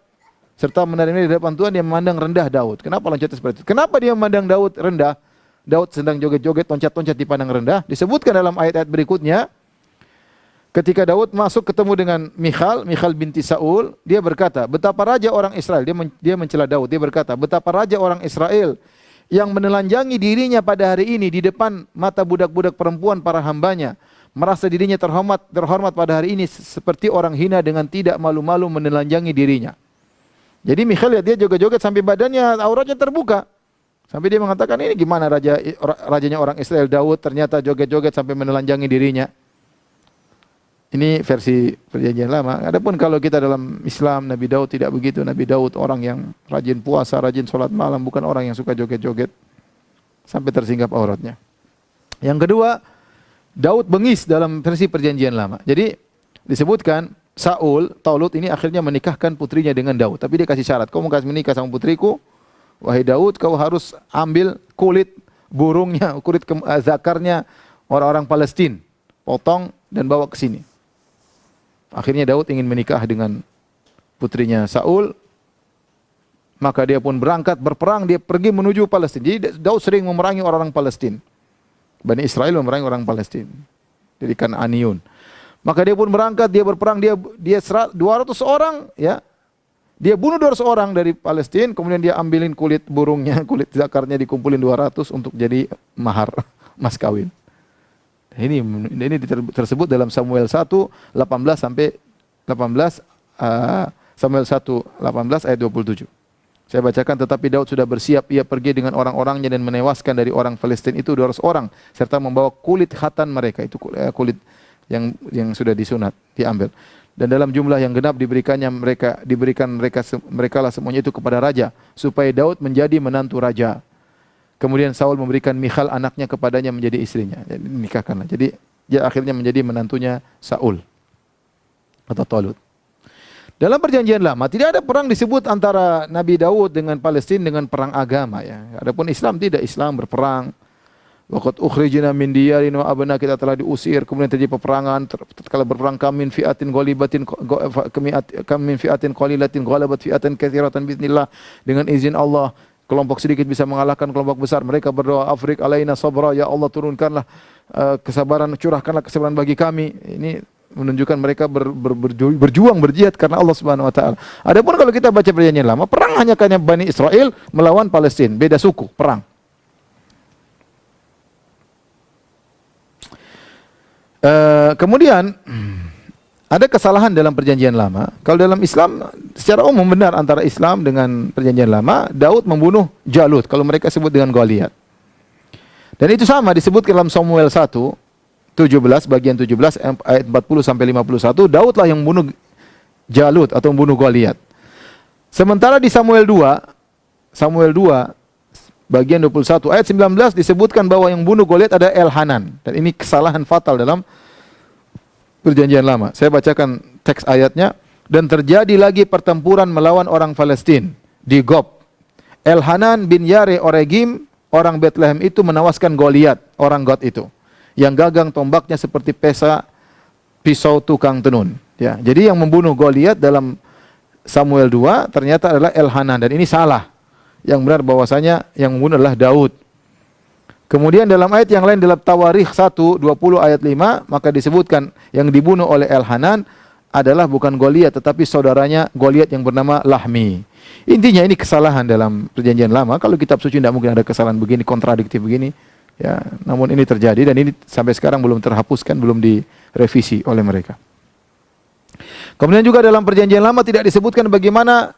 serta menari-nari di hadapan Tuhan, dia memandang rendah Daud. Kenapa loncat seperti itu? Kenapa dia memandang Daud rendah? Daud sedang joget-joget, loncat-loncat dipandang rendah. Disebutkan dalam ayat-ayat berikutnya, ketika Daud masuk ketemu dengan Michal binti Saul, dia berkata, betapa raja orang Israel, dia mencela Daud, dia berkata, betapa raja orang Israel yang menelanjangi dirinya pada hari ini di depan mata budak-budak perempuan para hambanya, merasa dirinya terhormat pada hari ini seperti orang hina dengan tidak malu-malu menelanjangi dirinya. Jadi Michal lihat dia joget-joget sampai badannya, auratnya terbuka. Sampai dia mengatakan, ini gimana rajanya orang Israel Daud ternyata joget-joget sampai menelanjangi dirinya. Ini versi Perjanjian Lama. Adapun kalau kita dalam Islam, Nabi Daud tidak begitu. Nabi Daud orang yang rajin puasa, rajin sholat malam, bukan orang yang suka joget-joget sampai tersingkap auratnya. Yang kedua, Daud bengis dalam versi Perjanjian Lama. Jadi disebutkan Saul, Taulut ini akhirnya menikahkan putrinya dengan Daud. Tapi dia kasih syarat, kau mau kasih menikah sama putriku, wahai Daud, kau harus ambil kulit burungnya, kulit zakarnya orang-orang Palestina, potong dan bawa ke sini. Akhirnya Daud ingin menikah dengan putrinya Saul, maka dia pun berangkat berperang, dia pergi menuju Palestina. Jadi Daud sering memerangi orang-orang Palestina. Bani Israel memerangi orang Palestina. Jadi Kan'aniyun. Maka dia pun berangkat, dia berperang, dia 200 orang, ya. Dia bunuh 200 orang dari Palestina, kemudian dia ambilin kulit burungnya, kulit zakarnya dikumpulin 200 untuk jadi mahar, mas kawin. Ini tersebut dalam Samuel 1 18 sampai 18 Samuel 1 18 ayat 27. Saya bacakan, tetapi Daud sudah bersiap, ia pergi dengan orang-orangnya dan menewaskan dari orang Palestina itu 200 orang serta membawa kulit khatan mereka, itu kulit yang sudah disunat, diambil. Dan dalam jumlah yang genap diberikan mereka lah semuanya itu kepada raja supaya Daud menjadi menantu raja. Kemudian Saul memberikan Michal anaknya kepadanya menjadi istrinya. Jadi nikahkanlah. Jadi dia akhirnya menjadi menantunya Saul atau Talut. Dalam Perjanjian Lama tidak ada perang disebut antara Nabi Daud dengan Palestina dengan perang agama ya. Adapun Islam tidak, Islam berperang. Waqad ukhrijna min diyarin wa abna, kita telah diusir, kemudian terjadi peperangan. Tatkala berperang kami min fi'atin qalilatin ghalabat fi'atan katsiratan biiznillah, dengan izin Allah kelompok sedikit bisa mengalahkan kelompok besar. Mereka berdoa, Afrik alaina sabra, ya Allah turunkanlah kesabaran, curahkanlah kesabaran bagi kami. Ini menunjukkan mereka berjuang, berjihad karena Allah Subhanahu wa taala. Adapun kalau kita baca Perjanjian Lama, perang hanya Bani Israel melawan Palestina, beda suku, perang. Kemudian ada kesalahan dalam Perjanjian Lama. Kalau dalam Islam secara umum benar antara Islam dengan Perjanjian Lama, Daud membunuh Jalut, kalau mereka sebut dengan Goliat. Dan itu sama disebut dalam Samuel 1 17 bagian 17 ayat 40 sampai 51, Daudlah yang membunuh Jalut atau membunuh Goliat. Sementara di Samuel 2 bagian 21 ayat 19 disebutkan bahwa yang bunuh Goliat ada Elhanan, dan ini kesalahan fatal dalam Perjanjian Lama. Saya bacakan teks ayatnya. Dan terjadi lagi pertempuran melawan orang Palestina di Gob. Elhanan bin Yare Oregim, orang Bethlehem itu menewaskan Goliat, orang God itu, yang gagang tombaknya seperti pisau tukang tenun. Ya, jadi yang membunuh Goliat dalam Samuel 2 ternyata adalah Elhanan dan ini salah. Yang benar bahwasanya yang membunuh adalah Daud. Kemudian dalam ayat yang lain dalam Tawarikh 1:20 ayat 5 maka disebutkan yang dibunuh oleh Elhanan adalah bukan Goliat tetapi saudaranya Goliat yang bernama Lahmi. Intinya ini kesalahan dalam perjanjian lama. Kalau kitab suci tidak mungkin ada kesalahan begini, kontradiktif begini. Ya, namun ini terjadi dan ini sampai sekarang belum terhapuskan, belum direvisi oleh mereka. Kemudian juga dalam perjanjian lama tidak disebutkan bagaimana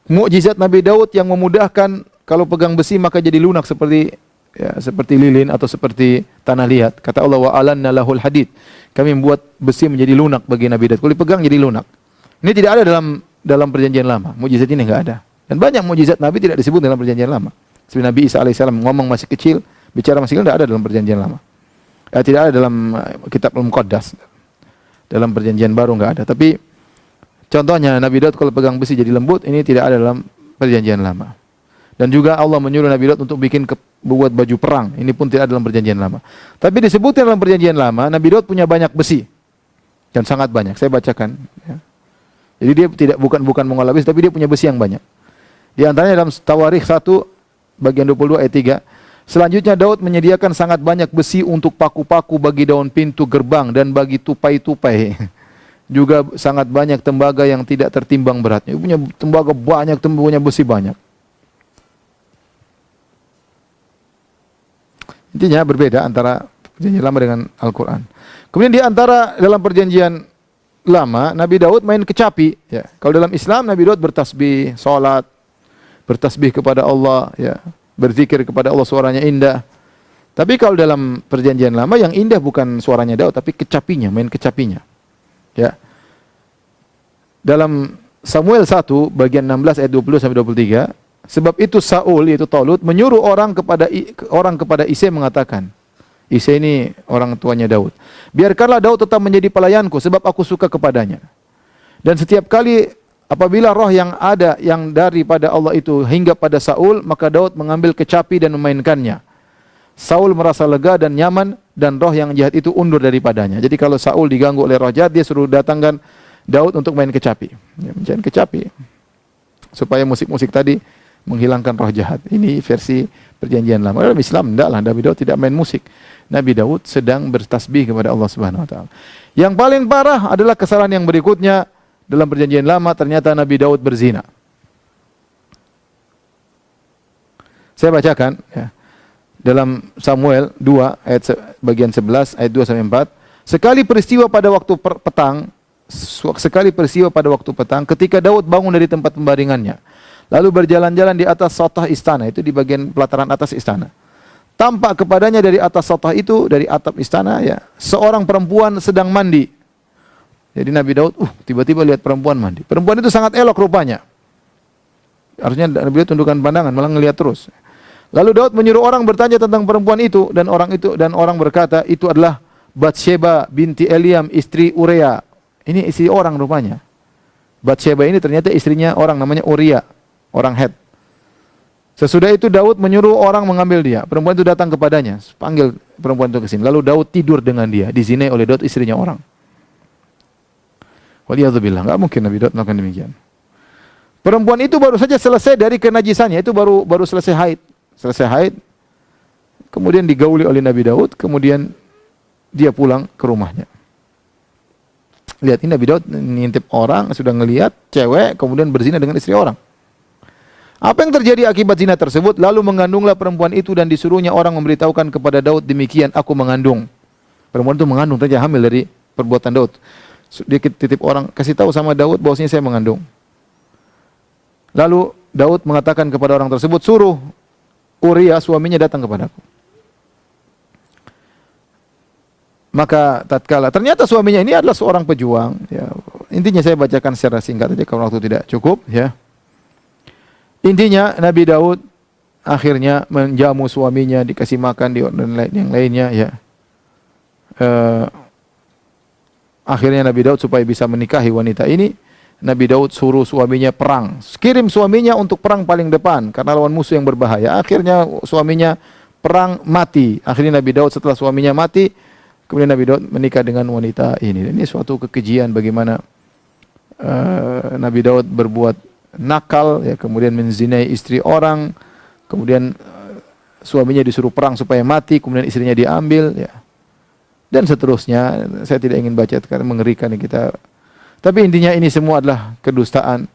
mukjizat Nabi Daud yang memudahkan kalau pegang besi maka jadi lunak seperti lilin atau seperti tanah liat. Kata Allah wa alanna lahul hadid. Kami membuat besi menjadi lunak bagi Nabi Daud. Kalau dipegang jadi lunak. Ini tidak ada dalam perjanjian lama. Mukjizat ini enggak ada. Dan banyak mukjizat Nabi tidak disebut dalam perjanjian lama. Seperti Nabi Isa alaihissalam ngomong masih kecil, bicara masih kecil tidak ada dalam perjanjian lama. Tidak ada dalam kitab Al-Muqaddas. Dalam perjanjian baru enggak ada. Tapi contohnya Nabi Daud kalau pegang besi jadi lembut, ini tidak ada dalam perjanjian lama. Dan juga Allah menyuruh Nabi Daud untuk buat baju perang. Ini pun tidak ada dalam perjanjian lama. Tapi disebutkan dalam perjanjian lama, Nabi Daud punya banyak besi. Dan sangat banyak. Saya bacakan. Ya. Jadi dia bukan mengolah besi, tapi dia punya besi yang banyak. Di antaranya dalam Tawarikh 1, bagian 22 ayat 3. Selanjutnya Daud menyediakan sangat banyak besi untuk paku-paku bagi daun pintu gerbang dan bagi tupai-tupai. Juga sangat banyak tembaga yang tidak tertimbang beratnya. Dia punya tembaga banyak, punya besi banyak. Intinya berbeda antara perjanjian lama dengan Al-Quran. Kemudian di antara dalam perjanjian lama, Nabi Daud main kecapi. Ya. Kalau dalam Islam, Nabi Daud bertasbih, salat, bertasbih kepada Allah, ya, berzikir kepada Allah, suaranya indah. Tapi kalau dalam perjanjian lama, yang indah bukan suaranya Daud, tapi kecapinya, main kecapinya. Ya. Dalam Samuel 1, bagian 16 ayat 20-23, sebab itu Saul, yaitu Talut, menyuruh orang kepada Isai mengatakan, Isai ini orang tuanya Daud, biarkanlah Daud tetap menjadi pelayanku, sebab aku suka kepadanya. Dan setiap kali apabila roh yang ada yang daripada Allah itu hingga pada Saul, maka Daud mengambil kecapi dan memainkannya. Saul merasa lega dan nyaman, dan roh yang jahat itu undur daripadanya. Jadi kalau Saul diganggu oleh roh jahat, dia suruh datangkan Daud untuk main kecapi. Ya, main kecapi. Supaya musik-musik tadi menghilangkan roh jahat. Ini versi perjanjian lama. Dalam Islam tidaklah, Nabi Daud tidak main musik. Nabi Daud sedang bertasbih kepada Allah Subhanahu wa taala. Yang paling parah adalah kesalahan yang berikutnya dalam perjanjian lama, ternyata Nabi Daud berzina. Saya bacakan ya. Dalam Samuel 2 ayat bagian 11 ayat 2 sampai 4, sekali peristiwa pada waktu petang ketika Daud bangun dari tempat pembaringannya, lalu berjalan-jalan di atas sotah istana, itu di bagian pelataran atas istana. Tampak kepadanya dari atas sotah itu, dari atap istana, ya, seorang perempuan sedang mandi. Jadi Nabi Daud, tiba-tiba lihat perempuan mandi. Perempuan itu sangat elok rupanya. Harusnya Nabi Daud tundukkan pandangan, malah ngelihat terus. Lalu Daud menyuruh orang bertanya tentang perempuan itu, dan orang berkata, itu adalah Batsheba binti Eliam, istri Uria. Ini istri orang rupanya. Batsheba ini ternyata istrinya orang namanya Uria, orang Het. Sesudah itu Daud menyuruh orang mengambil dia. Perempuan itu datang kepadanya, panggil perempuan itu ke sini. Lalu Daud tidur dengan dia, dizinai oleh Daud istrinya orang. Waliyadzubillah, enggak mungkin Nabi Daud melakukan demikian. Perempuan itu baru saja selesai dari kenajisannya, itu baru selesai haid. Kemudian digauli oleh Nabi Daud, kemudian dia pulang ke rumahnya. Lihat, ini Nabi Daud ngintip orang, sudah ngelihat cewek, kemudian berzina dengan istri orang. Apa yang terjadi akibat zina tersebut? Lalu mengandunglah perempuan itu dan disuruhnya orang memberitahukan kepada Daud, demikian, aku mengandung. Perempuan itu mengandung, ternyata hamil dari perbuatan Daud. Dia titip orang, kasih tahu sama Daud bahwasanya saya mengandung. Lalu Daud mengatakan kepada orang tersebut, suruh Uria suaminya datang kepadaku. Maka tatkala ternyata suaminya ini adalah seorang pejuang, ya. Intinya saya bacakan secara singkat saja karena waktu tidak cukup, ya. Intinya Nabi Daud akhirnya menjamu suaminya, dikasih makan dan yang lainnya, ya. Akhirnya Nabi Daud supaya bisa menikahi wanita ini, Nabi Daud suruh suaminya perang. Kirim suaminya untuk perang paling depan karena lawan musuh yang berbahaya. Akhirnya suaminya perang, mati. Akhirnya Nabi Daud setelah suaminya mati, kemudian Nabi Daud menikah dengan wanita ini. Ini suatu kekejian bagaimana Nabi Daud berbuat nakal, ya, kemudian menzinai istri orang, kemudian suaminya disuruh perang supaya mati, kemudian istrinya diambil, ya, dan seterusnya. Saya tidak ingin baca karena mengerikan kita. Tapi intinya ini semua adalah kedustaan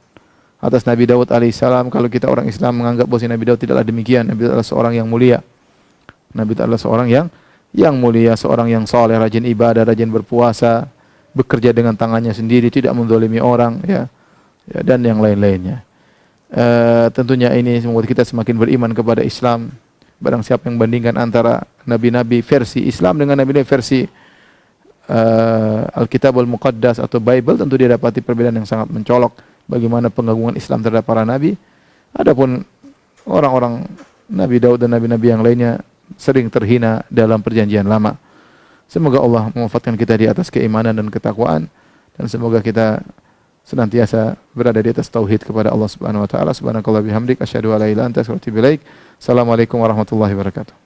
atas Nabi Daud alaihissalam. Kalau kita orang Islam menganggap bahwa Nabi Daud tidaklah demikian. Nabi Daud adalah seorang yang mulia. Nabi Daud adalah seorang yang mulia, seorang yang saleh, rajin ibadah, rajin berpuasa, bekerja dengan tangannya sendiri, tidak menzalimi orang, ya, ya, dan yang lain-lainnya. Tentunya ini membuat kita semakin beriman kepada Islam. Barang siapa yang bandingkan antara nabi-nabi versi Islam dengan nabi-nabi versi Alkitabul Muqaddas atau Bible, tentu dia dapati perbedaan yang sangat mencolok bagaimana pengagungan Islam terhadap para nabi. Adapun orang-orang Nabi Daud dan nabi-nabi yang lainnya sering terhina dalam perjanjian lama. Semoga Allah mewafatkan kita di atas keimanan dan ketakwaan, dan semoga kita senantiasa berada di atas tauhid kepada Allah Subhanahu wa taala. Subhanakallah bihamdik asyhadu an la ilaha illa anta astaghfiruka wa atubu ilaik. Assalamualaikum warahmatullahi wabarakatuh.